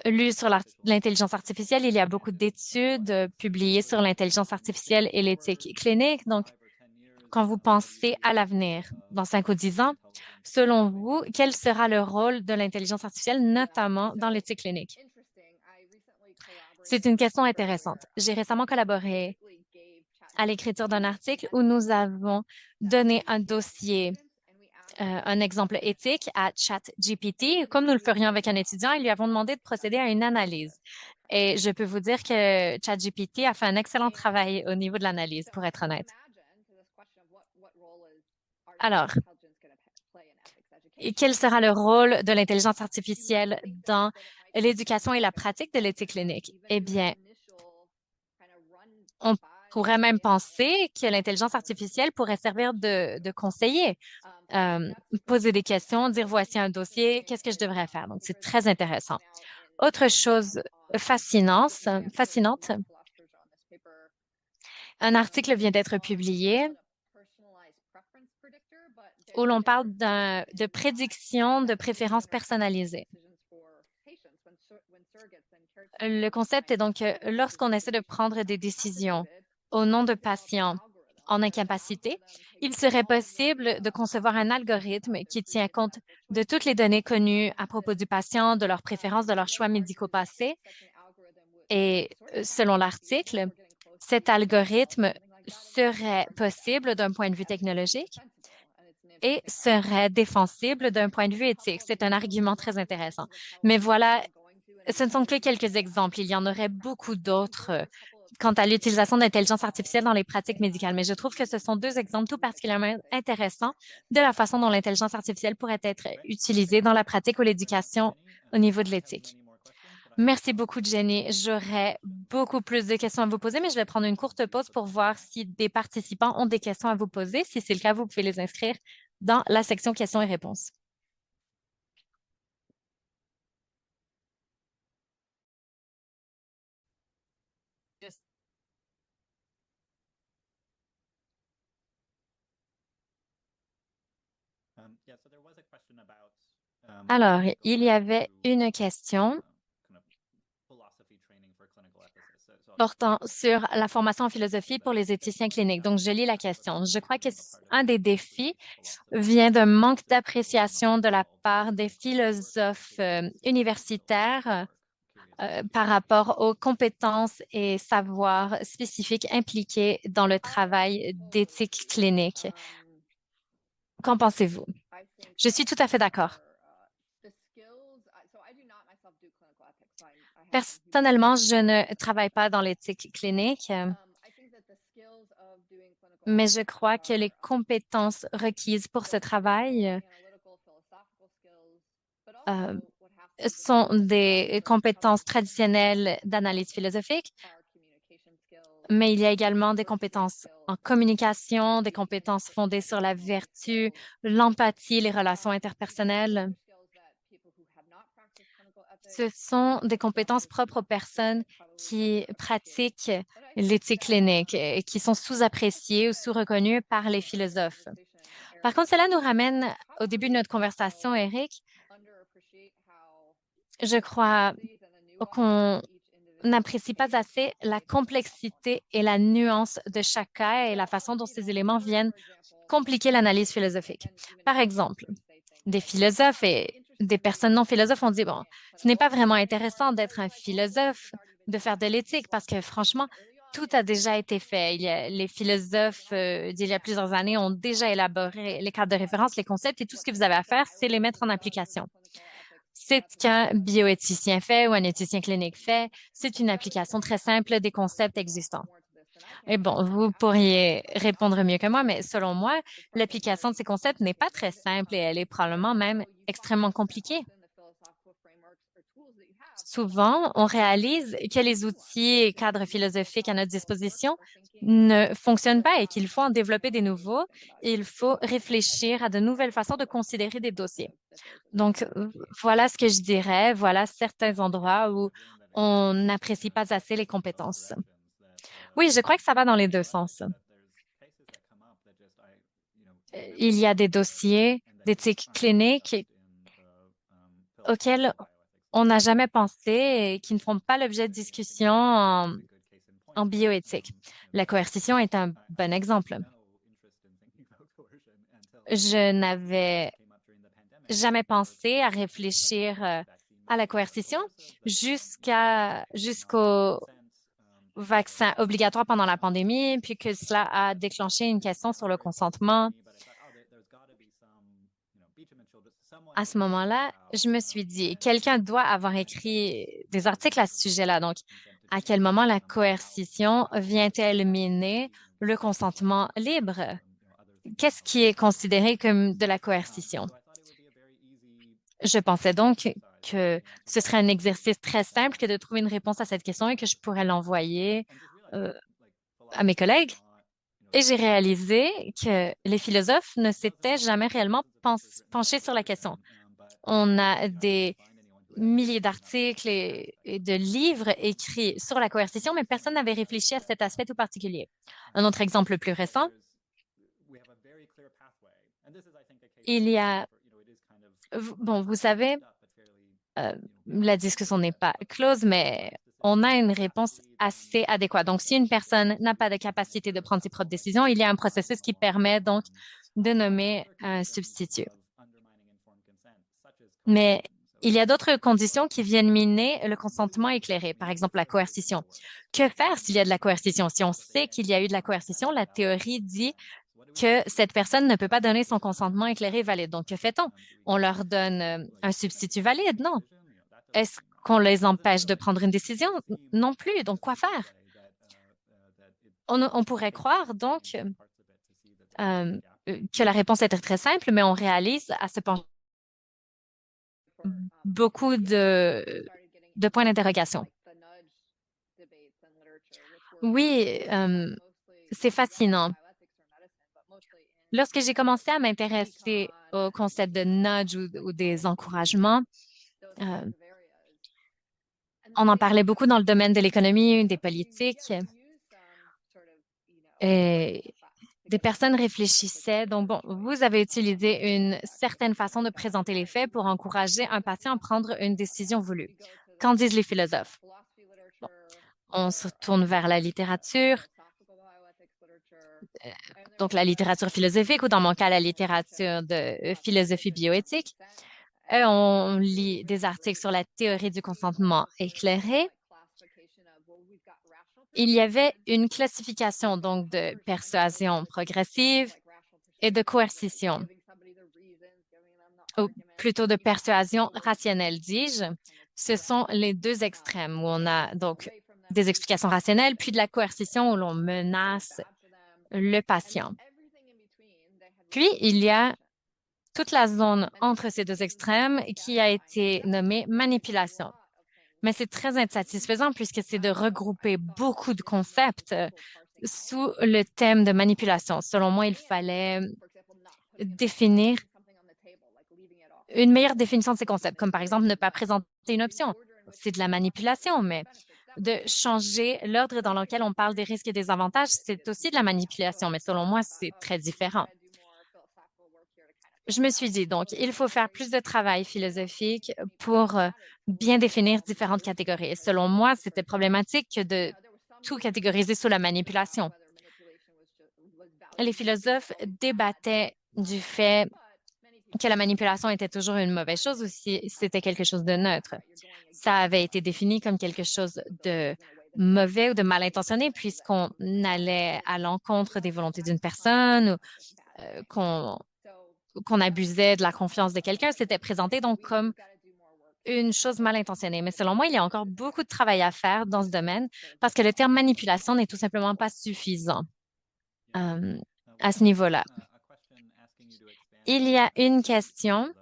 Speaker 3: lu sur l'intelligence artificielle. Il y a beaucoup d'études publiées sur l'intelligence artificielle et l'éthique clinique. Donc, quand vous pensez à l'avenir, dans 5 ou 10 ans, selon vous, quel sera le rôle de l'intelligence artificielle, notamment dans l'éthique clinique? C'est une question intéressante. J'ai récemment collaboré à l'écriture d'un article où nous avons donné un dossier, un exemple éthique à ChatGPT, comme nous le ferions avec un étudiant, et lui avons demandé de procéder à une analyse. Et je peux vous dire que ChatGPT a fait un excellent travail au niveau de l'analyse, pour être honnête. Alors, et quel sera le rôle de l'intelligence artificielle dans l'éducation et la pratique de l'éthique clinique? Eh bien, on pourrait même penser que l'intelligence artificielle pourrait servir de conseiller, poser des questions, dire voici un dossier, qu'est-ce que je devrais faire? Donc, c'est très intéressant. Autre chose fascinante, un article vient d'être publié où l'on parle de prédiction de préférences personnalisées. Le concept est donc que lorsqu'on essaie de prendre des décisions au nom de patients en incapacité, il serait possible de concevoir un algorithme qui tient compte de toutes les données connues à propos du patient, de leurs préférences, de leurs choix médicaux passés. Et selon l'article, cet algorithme serait possible d'un point de vue technologique et serait défensible d'un point de vue éthique. C'est un argument très intéressant. Mais voilà, ce ne sont que quelques exemples. Il y en aurait beaucoup d'autres quant à l'utilisation d'intelligence artificielle dans les pratiques médicales. Mais je trouve que ce sont deux exemples tout particulièrement intéressants de la façon dont l'intelligence artificielle pourrait être utilisée dans la pratique ou l'éducation au niveau de l'éthique. Merci beaucoup, Jenny. J'aurais beaucoup plus de questions à vous poser, mais je vais prendre une courte pause pour voir si des participants ont des questions à vous poser. Si c'est le cas, vous pouvez les inscrire dans la section questions et réponses. Alors, il y avait une question portant sur la formation en philosophie pour les éthiciens cliniques. Donc, je lis la question. Je crois qu'un des défis vient d'un manque d'appréciation de la part des philosophes universitaires par rapport aux compétences et savoirs spécifiques impliqués dans le travail d'éthique clinique. Qu'en pensez-vous? Je suis tout à fait d'accord. Personnellement, je ne travaille pas dans l'éthique clinique, mais je crois que les compétences requises pour ce travail sont des compétences traditionnelles d'analyse philosophique, mais il y a également des compétences en communication, des compétences fondées sur la vertu, l'empathie, les relations interpersonnelles. Ce sont des compétences propres aux personnes qui pratiquent l'éthique clinique et qui sont sous-appréciées ou sous-reconnues par les philosophes. Par contre, cela nous ramène au début de notre conversation, Eric. Je crois qu'on n'apprécie pas assez la complexité et la nuance de chaque cas et la façon dont ces éléments viennent compliquer l'analyse philosophique. Par exemple, des philosophes et des personnes non philosophes ont dit, bon, ce n'est pas vraiment intéressant d'être un philosophe, de faire de l'éthique, parce que franchement, tout a déjà été fait. Les philosophes d'il y a plusieurs années ont déjà élaboré les cadres de référence, les concepts, et tout ce que vous avez à faire, c'est les mettre en application. C'est ce qu'un bioéthicien fait ou un éthicien clinique fait. C'est une application très simple des concepts existants. Et bon, vous pourriez répondre mieux que moi, mais selon moi, l'application de ces concepts n'est pas très simple et elle est probablement même extrêmement compliquée. Souvent, on réalise que les outils et cadres philosophiques à notre disposition ne fonctionnent pas et qu'il faut en développer des nouveaux et il faut réfléchir à de nouvelles façons de considérer des dossiers. Donc, voilà ce que je dirais. Voilà certains endroits où on n'apprécie pas assez les compétences. Oui, je crois que ça va dans les deux sens. Il y a des dossiers d'éthique clinique auxquels on n'a jamais pensé et qui ne font pas l'objet de discussion en bioéthique. La coercition est un bon exemple. je n'avais jamais pensé à réfléchir à la coercition jusqu'au vaccin obligatoire pendant la pandémie, puis que cela a déclenché une question sur le consentement. À ce moment-là, je me suis dit, quelqu'un doit avoir écrit des articles à ce sujet-là. Donc, à quel moment la coercition vient-elle miner le consentement libre? Qu'est-ce qui est considéré comme de la coercition? Je pensais donc que ce serait un exercice très simple que de trouver une réponse à cette question et que je pourrais l'envoyer à mes collègues. Et j'ai réalisé que les philosophes ne s'étaient jamais réellement penchés sur la question. On a des milliers d'articles et de livres écrits sur la coercition, mais personne n'avait réfléchi à cet aspect tout particulier. Un autre exemple plus récent, il y a, bon, vous savez, la discussion n'est pas close, mais on a une réponse assez adéquate. Donc, si une personne n'a pas de capacité de prendre ses propres décisions, il y a un processus qui permet donc de nommer un substitut. Mais il y a d'autres conditions qui viennent miner le consentement éclairé, par exemple la coercition. Que faire s'il y a de la coercition? Si on sait qu'il y a eu de la coercition, la théorie dit que cette personne ne peut pas donner son consentement éclairé valide. Donc, que fait-on? On leur donne un substitut valide? Non. Est-ce qu'on les empêche de prendre une décision? Non plus. Donc, quoi faire? On pourrait croire donc que la réponse était très simple, mais on réalise à ce point beaucoup de points d'interrogation. Oui, c'est fascinant. Lorsque j'ai commencé à m'intéresser au concept de nudge ou des encouragements, on en parlait beaucoup dans le domaine de l'économie, des politiques. Et des personnes réfléchissaient. Donc, bon, vous avez utilisé une certaine façon de présenter les faits pour encourager un patient à prendre une décision voulue. Qu'en disent les philosophes? Bon, on se tourne vers la littérature, donc la littérature philosophique ou dans mon cas, la littérature de philosophie bioéthique. On lit des articles sur la théorie du consentement éclairé. Il y avait une classification donc de persuasion progressive et de coercition, ou plutôt de persuasion rationnelle, dis-je. Ce sont les deux extrêmes où on a donc des explications rationnelles, puis de la coercition où l'on menace le patient. Puis, il y a toute la zone entre ces deux extrêmes qui a été nommée manipulation. Mais c'est très insatisfaisant puisque c'est de regrouper beaucoup de concepts sous le thème de manipulation. Selon moi, il fallait définir une meilleure définition de ces concepts, comme par exemple ne pas présenter une option. C'est de la manipulation, mais de changer l'ordre dans lequel on parle des risques et des avantages, c'est aussi de la manipulation, mais selon moi, c'est très différent. Je me suis dit, donc, il faut faire plus de travail philosophique pour bien définir différentes catégories. Selon moi, c'était problématique de tout catégoriser sous la manipulation. Les philosophes débattaient du fait que la manipulation était toujours une mauvaise chose ou si c'était quelque chose de neutre. Ça avait été défini comme quelque chose de mauvais ou de mal intentionné puisqu'on allait à l'encontre des volontés d'une personne ou qu'on abusait de la confiance de quelqu'un. C'était présenté donc comme une chose mal intentionnée. Mais selon moi, il y a encore beaucoup de travail à faire dans ce domaine parce que le terme manipulation n'est tout simplement pas suffisant à ce niveau-là. Il y a une question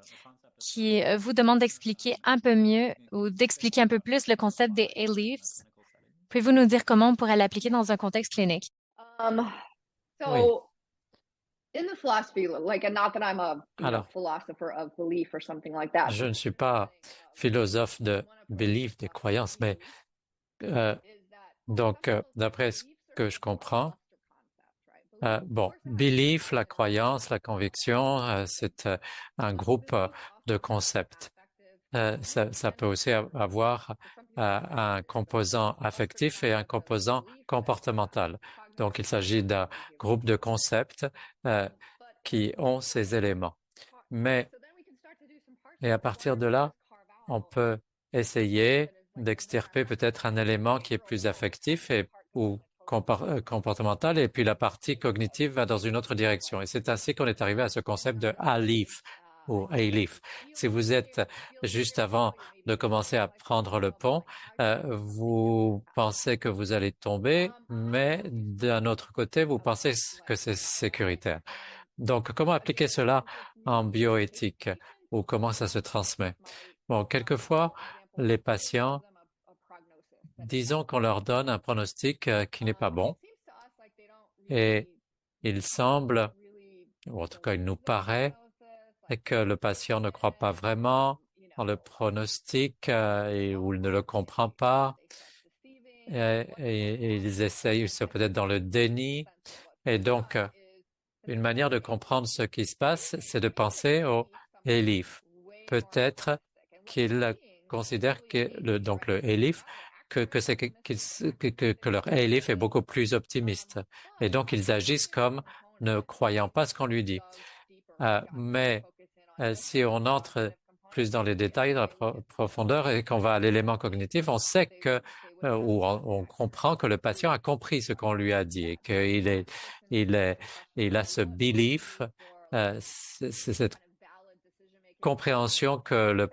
Speaker 3: qui vous demande d'expliquer un peu mieux ou d'expliquer un peu plus le concept des A-leaves. Pouvez-vous nous dire comment on pourrait l'appliquer dans un contexte clinique?
Speaker 2: Oui. Alors, je ne suis pas philosophe de belief, des croyances, mais donc, d'après ce que je comprends, bon, belief, la croyance, la conviction, c'est un groupe de concepts. Ça peut aussi avoir un composant affectif et un composant comportemental. Donc, il s'agit d'un groupe de concepts, qui ont ces éléments. Et à partir de là, on peut essayer d'extirper peut-être un élément qui est plus affectif ou comportemental, et puis la partie cognitive va dans une autre direction. Et c'est ainsi qu'on est arrivé à ce concept de ALEAF ou ALEAF. Si vous êtes juste avant de commencer à prendre le pont, vous pensez que vous allez tomber, mais d'un autre côté, vous pensez que c'est sécuritaire. Donc, comment appliquer cela en bioéthique ou comment ça se transmet? Bon, quelquefois, les patients, disons qu'on leur donne un pronostic qui n'est pas bon et il semble, ou en tout cas il nous paraît, que le patient ne croit pas vraiment dans le pronostic ou il ne le comprend pas et ils essayent, ils sont peut-être dans le déni. Et donc, une manière de comprendre ce qui se passe, c'est de penser au ELIF. Peut-être qu'ils considèrent que le ELIF, que leur ELIF est beaucoup plus optimiste. Et donc, ils agissent comme ne croyant pas ce qu'on lui dit. Mais si on entre plus dans les détails, dans la profondeur et qu'on va à l'élément cognitif, on sait que ou on comprend que le patient a compris ce qu'on lui a dit et qu'il a ce belief, c'est cette compréhension que le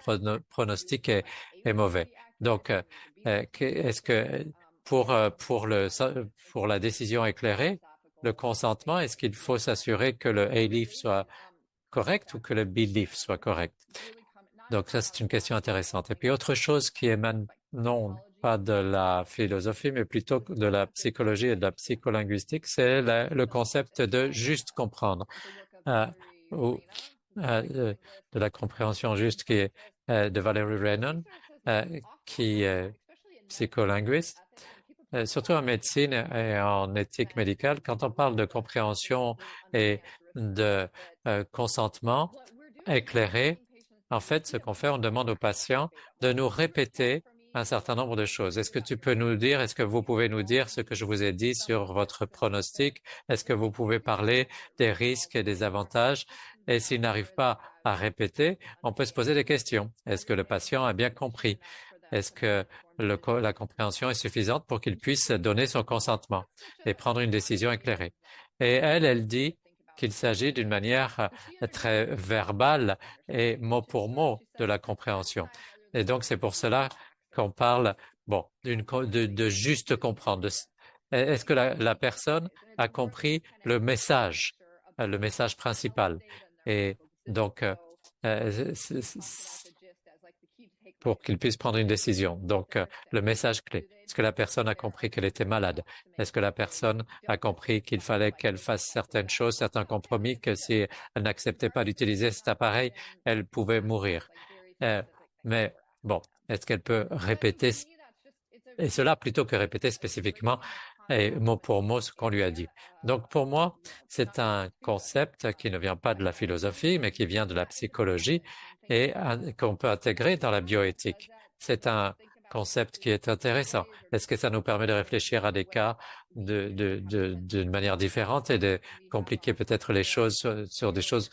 Speaker 2: pronostic est mauvais. Donc, est-ce que pour la décision éclairée, le consentement, est-ce qu'il faut s'assurer que le ALEAF soit correct ou que le belief soit correct? Donc ça, c'est une question intéressante. Et puis autre chose qui émane non pas de la philosophie, mais plutôt de la psychologie et de la psycholinguistique, c'est le concept de juste comprendre, ou de la compréhension juste qui est de Valerie Renan, qui est psycholinguiste. Surtout en médecine et en éthique médicale, quand on parle de compréhension et de consentement éclairé, en fait, ce qu'on fait, on demande aux patients de nous répéter un certain nombre de choses. Est-ce que tu peux nous dire, est-ce que vous pouvez nous dire ce que je vous ai dit sur votre pronostic? Est-ce que vous pouvez parler des risques et des avantages? Et s'il n'arrive pas à répéter, on peut se poser des questions. Est-ce que le patient a bien compris? Est-ce que la compréhension est suffisante pour qu'il puisse donner son consentement et prendre une décision éclairée? Et elle dit qu'il s'agit d'une manière très verbale et mot pour mot de la compréhension. Et donc, c'est pour cela qu'on parle, bon, de juste comprendre. Est-ce que la personne a compris le message principal? Et donc, pour qu'il puisse prendre une décision. Donc, le message clé. Est-ce que la personne a compris qu'elle était malade? Est-ce que la personne a compris qu'il fallait qu'elle fasse certaines choses, certains compromis, que si elle n'acceptait pas d'utiliser cet appareil, elle pouvait mourir? Mais bon, est-ce qu'elle peut répéter, et cela plutôt que répéter spécifiquement et mot pour mot ce qu'on lui a dit? Donc, pour moi, c'est un concept qui ne vient pas de la philosophie, mais qui vient de la psychologie et qu'on peut intégrer dans la bioéthique. C'est un concept qui est intéressant. Est-ce que ça nous permet de réfléchir à des cas d'une manière différente et de compliquer peut-être les choses sur des choses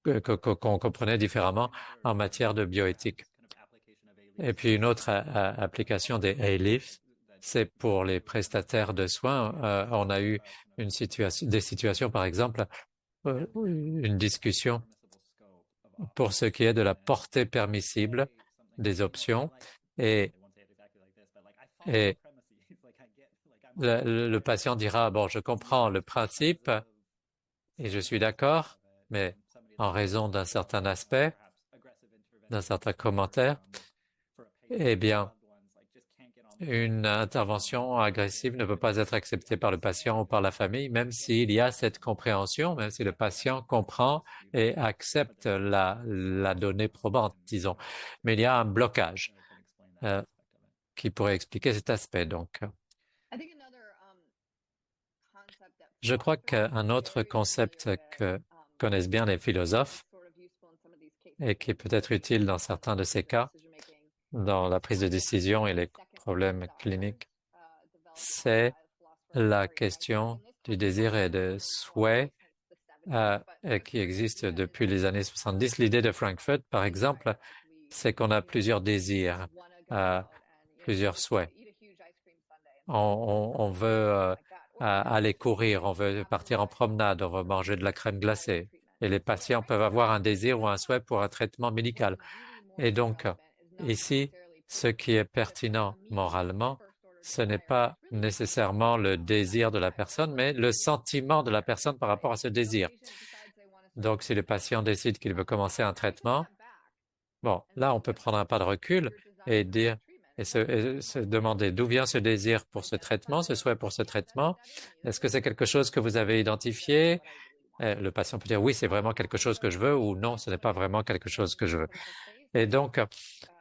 Speaker 2: qu'on comprenait différemment en matière de bioéthique? Et puis une autre application des ALEAF, c'est pour les prestataires de soins. On a eu des situations, par exemple, une discussion pour ce qui est de la portée permissible des options et le patient dira, bon, je comprends le principe et je suis d'accord, mais en raison d'un certain aspect, d'un certain commentaire, eh bien, une intervention agressive ne peut pas être acceptée par le patient ou par la famille, même s'il y a cette compréhension, même si le patient comprend et accepte la donnée probante, disons. Mais il y a un blocage qui pourrait expliquer cet aspect. Donc, je crois qu'un autre concept que connaissent bien les philosophes et qui est peut-être utile dans certains de ces cas, dans la prise de décision et les problèmes cliniques, c'est la question du désir et de souhait qui existe depuis les années 70. L'idée de Frankfurt, par exemple, c'est qu'on a plusieurs désirs, plusieurs souhaits. On veut aller courir, on veut partir en promenade, on veut manger de la crème glacée. Et les patients peuvent avoir un désir ou un souhait pour un traitement médical. Et donc, ici, ce qui est pertinent moralement, ce n'est pas nécessairement le désir de la personne, mais le sentiment de la personne par rapport à ce désir. Donc, si le patient décide qu'il veut commencer un traitement, bon, là, on peut prendre un pas de recul et dire et se demander d'où vient ce désir pour ce traitement, ce souhait pour ce traitement. Est-ce que c'est quelque chose que vous avez identifié? Le patient peut dire oui, c'est vraiment quelque chose que je veux ou non, ce n'est pas vraiment quelque chose que je veux. Et donc,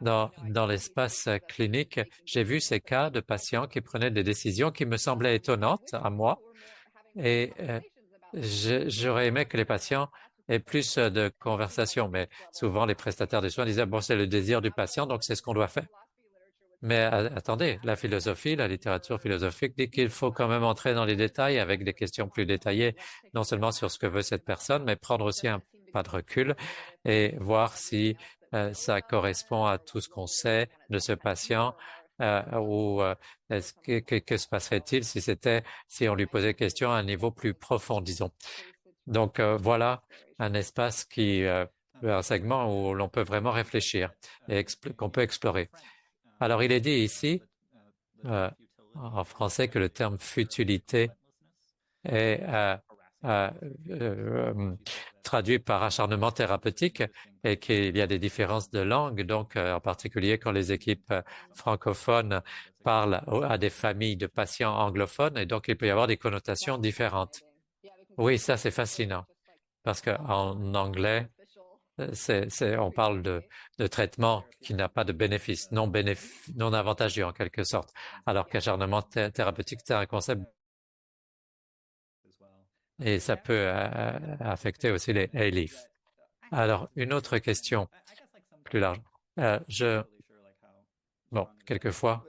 Speaker 2: dans l'espace clinique, j'ai vu ces cas de patients qui prenaient des décisions qui me semblaient étonnantes à moi. Et j'aurais aimé que les patients aient plus de conversations, mais souvent les prestataires de soins disaient, bon, c'est le désir du patient, donc c'est ce qu'on doit faire. Mais attendez, la philosophie, la littérature philosophique dit qu'il faut quand même entrer dans les détails avec des questions plus détaillées, non seulement sur ce que veut cette personne, mais prendre aussi un pas de recul et voir si ça correspond à tout ce qu'on sait de ce patient ou que se passerait-il si on lui posait des questions à un niveau plus profond, disons. Donc voilà un espace un segment où l'on peut vraiment réfléchir et qu'on peut explorer. Alors, il est dit ici, en français, que le terme futilité est traduit par acharnement thérapeutique et qu'il y a des différences de langue. Donc, en particulier quand les équipes francophones parlent à des familles de patients anglophones, et donc il peut y avoir des connotations différentes. Oui, ça c'est fascinant parce qu'en anglais, on parle de traitement qui n'a pas de bénéfice, non avantageux en quelque sorte, alors qu'acharnement thérapeutique, c'est un concept et ça peut affecter aussi les A-Leaf. Alors, une autre question plus large. Bon, quelquefois,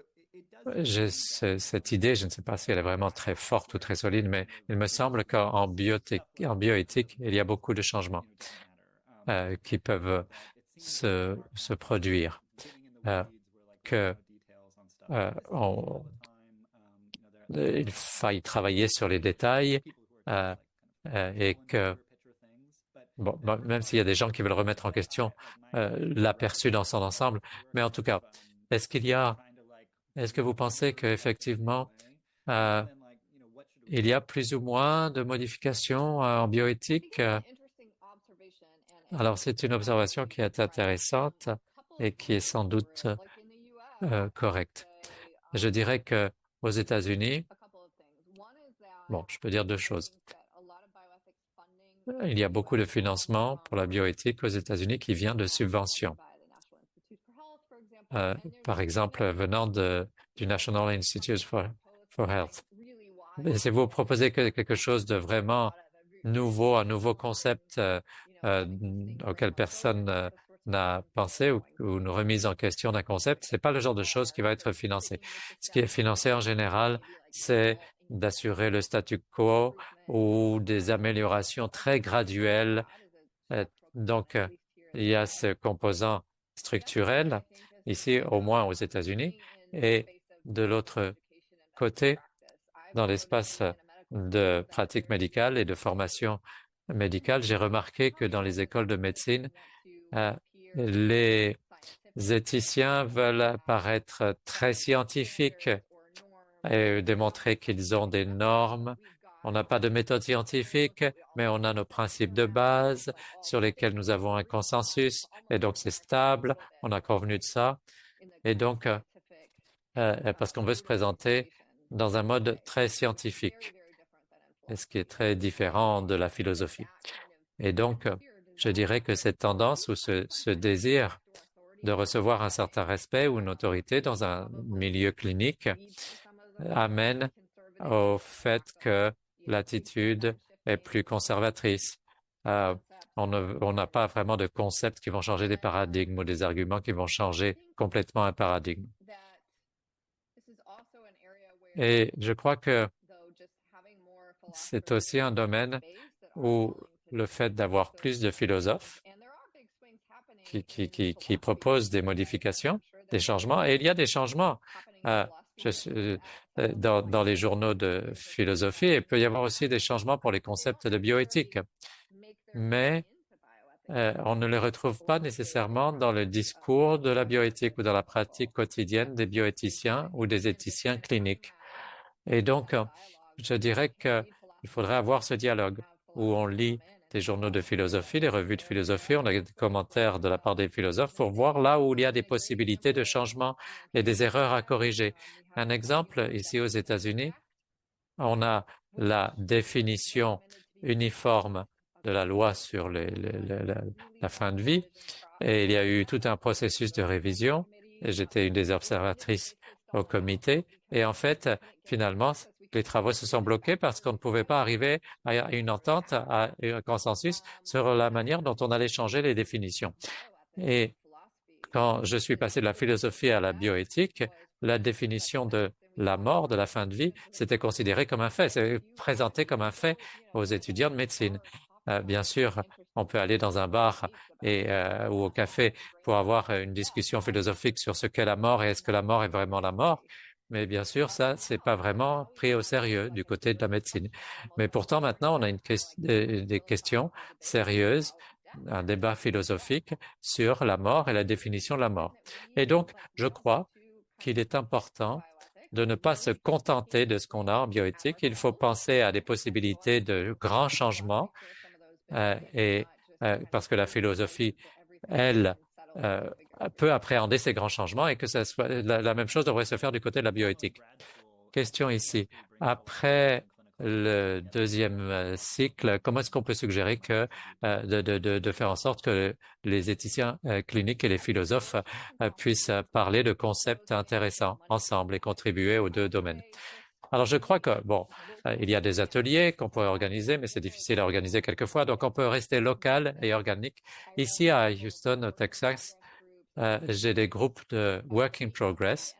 Speaker 2: j'ai cette idée, je ne sais pas si elle est vraiment très forte ou très solide, mais il me semble qu'en bioéthique, il y a beaucoup de changements qui peuvent se produire. Que il faille travailler sur les détails et que, bon, même s'il y a des gens qui veulent remettre en question l'aperçu dans son ensemble, mais en tout cas, est-ce que vous pensez qu'effectivement, il y a plus ou moins de modifications en bioéthique? Alors, c'est une observation qui est intéressante et qui est sans doute correcte. Je dirais que aux États-Unis, bon, je peux dire deux choses. Il y a beaucoup de financement pour la bioéthique aux États-Unis qui vient de subventions. Par exemple, venant du National Institute for Health. Mais si vous proposez quelque chose de vraiment nouveau, un nouveau concept auquel personne n'a pensé ou une remise en question d'un concept, c'est pas le genre de chose qui va être financé. Ce qui est financé en général, c'est d'assurer le statu quo ou des améliorations très graduelles. Donc, il y a ce composant structurel ici, au moins aux États-Unis, et de l'autre côté, dans l'espace de pratique médicale et de formation médicale, j'ai remarqué que dans les écoles de médecine, les éthiciens veulent paraître très scientifiques et démontrer qu'ils ont des normes. On n'a pas de méthode scientifique, mais on a nos principes de base sur lesquels nous avons un consensus, et donc c'est stable, on a convenu de ça. Et donc, parce qu'on veut se présenter dans un mode très scientifique, et ce qui est très différent de la philosophie. Et donc, je dirais que cette tendance ou ce désir de recevoir un certain respect ou une autorité dans un milieu clinique amène au fait que l'attitude est plus conservatrice. On n'a pas vraiment de concepts qui vont changer des paradigmes ou des arguments qui vont changer complètement un paradigme. Et je crois que c'est aussi un domaine où le fait d'avoir plus de philosophes qui proposent des modifications, des changements, et il y a des changements dans les journaux de philosophie, et il peut y avoir aussi des changements pour les concepts de bioéthique, mais on ne les retrouve pas nécessairement dans le discours de la bioéthique ou dans la pratique quotidienne des bioéthiciens ou des éthiciens cliniques. Et donc, je dirais qu'il faudrait avoir ce dialogue où on lit des journaux de philosophie, des revues de philosophie, on a des commentaires de la part des philosophes pour voir là où il y a des possibilités de changement et des erreurs à corriger. Un exemple, ici aux États-Unis, on a la définition uniforme de la loi sur la fin de vie et il y a eu tout un processus de révision et j'étais une des observatrices au comité et en fait, finalement, les travaux se sont bloqués parce qu'on ne pouvait pas arriver à une entente, à un consensus sur la manière dont on allait changer les définitions. Et quand je suis passé de la philosophie à la bioéthique, la définition de la mort, de la fin de vie, c'était considéré comme un fait, c'est présenté comme un fait aux étudiants de médecine. Bien sûr, on peut aller dans un bar ou au café pour avoir une discussion philosophique sur ce qu'est la mort et est-ce que la mort est vraiment la mort. Mais bien sûr, ça, c'est pas vraiment pris au sérieux du côté de la médecine. Mais pourtant, maintenant, on a des questions sérieuses, un débat philosophique sur la mort et la définition de la mort. Et donc, je crois qu'il est important de ne pas se contenter de ce qu'on a en bioéthique. Il faut penser à des possibilités de grands changements parce que la philosophie, elle, peut appréhender ces grands changements et que la même chose devrait se faire du côté de la bioéthique. Question ici. Après le deuxième cycle, comment est-ce qu'on peut suggérer de faire en sorte que les éthiciens cliniques et les philosophes puissent parler de concepts intéressants ensemble et contribuer aux deux domaines? Alors, je crois que, il y a des ateliers qu'on pourrait organiser, mais c'est difficile à organiser quelquefois, donc on peut rester local et organique. Ici, à Houston, au Texas, j'ai des groupes de work in progress,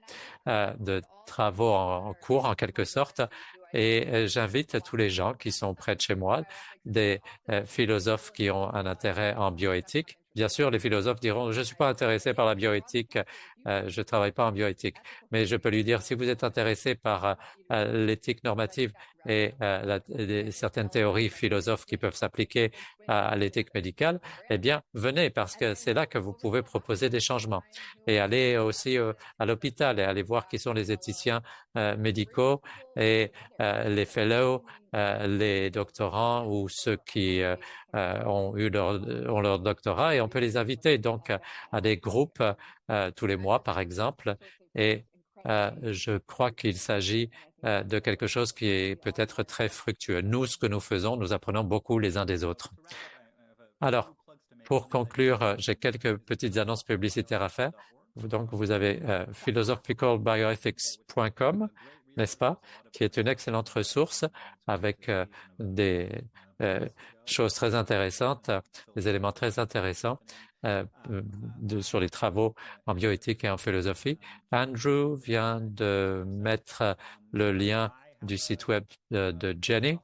Speaker 2: de travaux en cours en quelque sorte, et j'invite tous les gens qui sont près de chez moi, des philosophes qui ont un intérêt en bioéthique. Bien sûr, les philosophes diront, je ne suis pas intéressé par la bioéthique, je ne travaille pas en bioéthique, mais je peux lui dire, si vous êtes intéressé par l'éthique normative et certaines théories philosophes qui peuvent s'appliquer à l'éthique médicale, eh bien, venez parce que c'est là que vous pouvez proposer des changements. Et allez aussi à l'hôpital et allez voir qui sont les éthiciens médicaux et les fellows, les doctorants ou ceux qui ont eu leur doctorat et on peut les inviter donc à des groupes tous les mois, par exemple. Et je crois qu'il s'agit de quelque chose qui est peut-être très fructueux. Nous, ce que nous faisons, nous apprenons beaucoup les uns des autres. Alors, pour conclure, j'ai quelques petites annonces publicitaires à faire. Donc, vous avez philosophicalbioethics.com, n'est-ce pas, qui est une excellente ressource avec des choses très intéressantes, des éléments très intéressants sur les travaux en bioéthique et en philosophie. Andrew vient de mettre le lien du site web de Jenny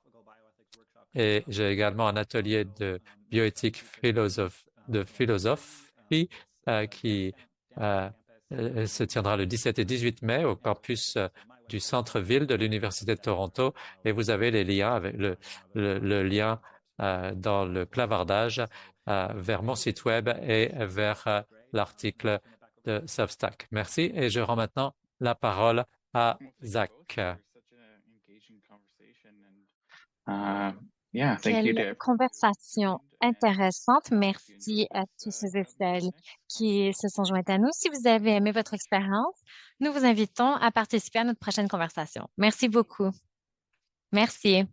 Speaker 2: et j'ai également un atelier de bioéthique de philosophie qui se tiendra le 17 et 18 mai au campus du centre-ville de l'Université de Toronto et vous avez les liens avec le lien dans le clavardage vers mon site web et vers l'article de Substack. Merci et je rends maintenant la parole à Zach.
Speaker 3: Quelle conversation intéressante. Merci à tous ceux et celles qui se sont joints à nous. Si vous avez aimé votre expérience, nous vous invitons à participer à notre prochaine conversation. Merci beaucoup. Merci.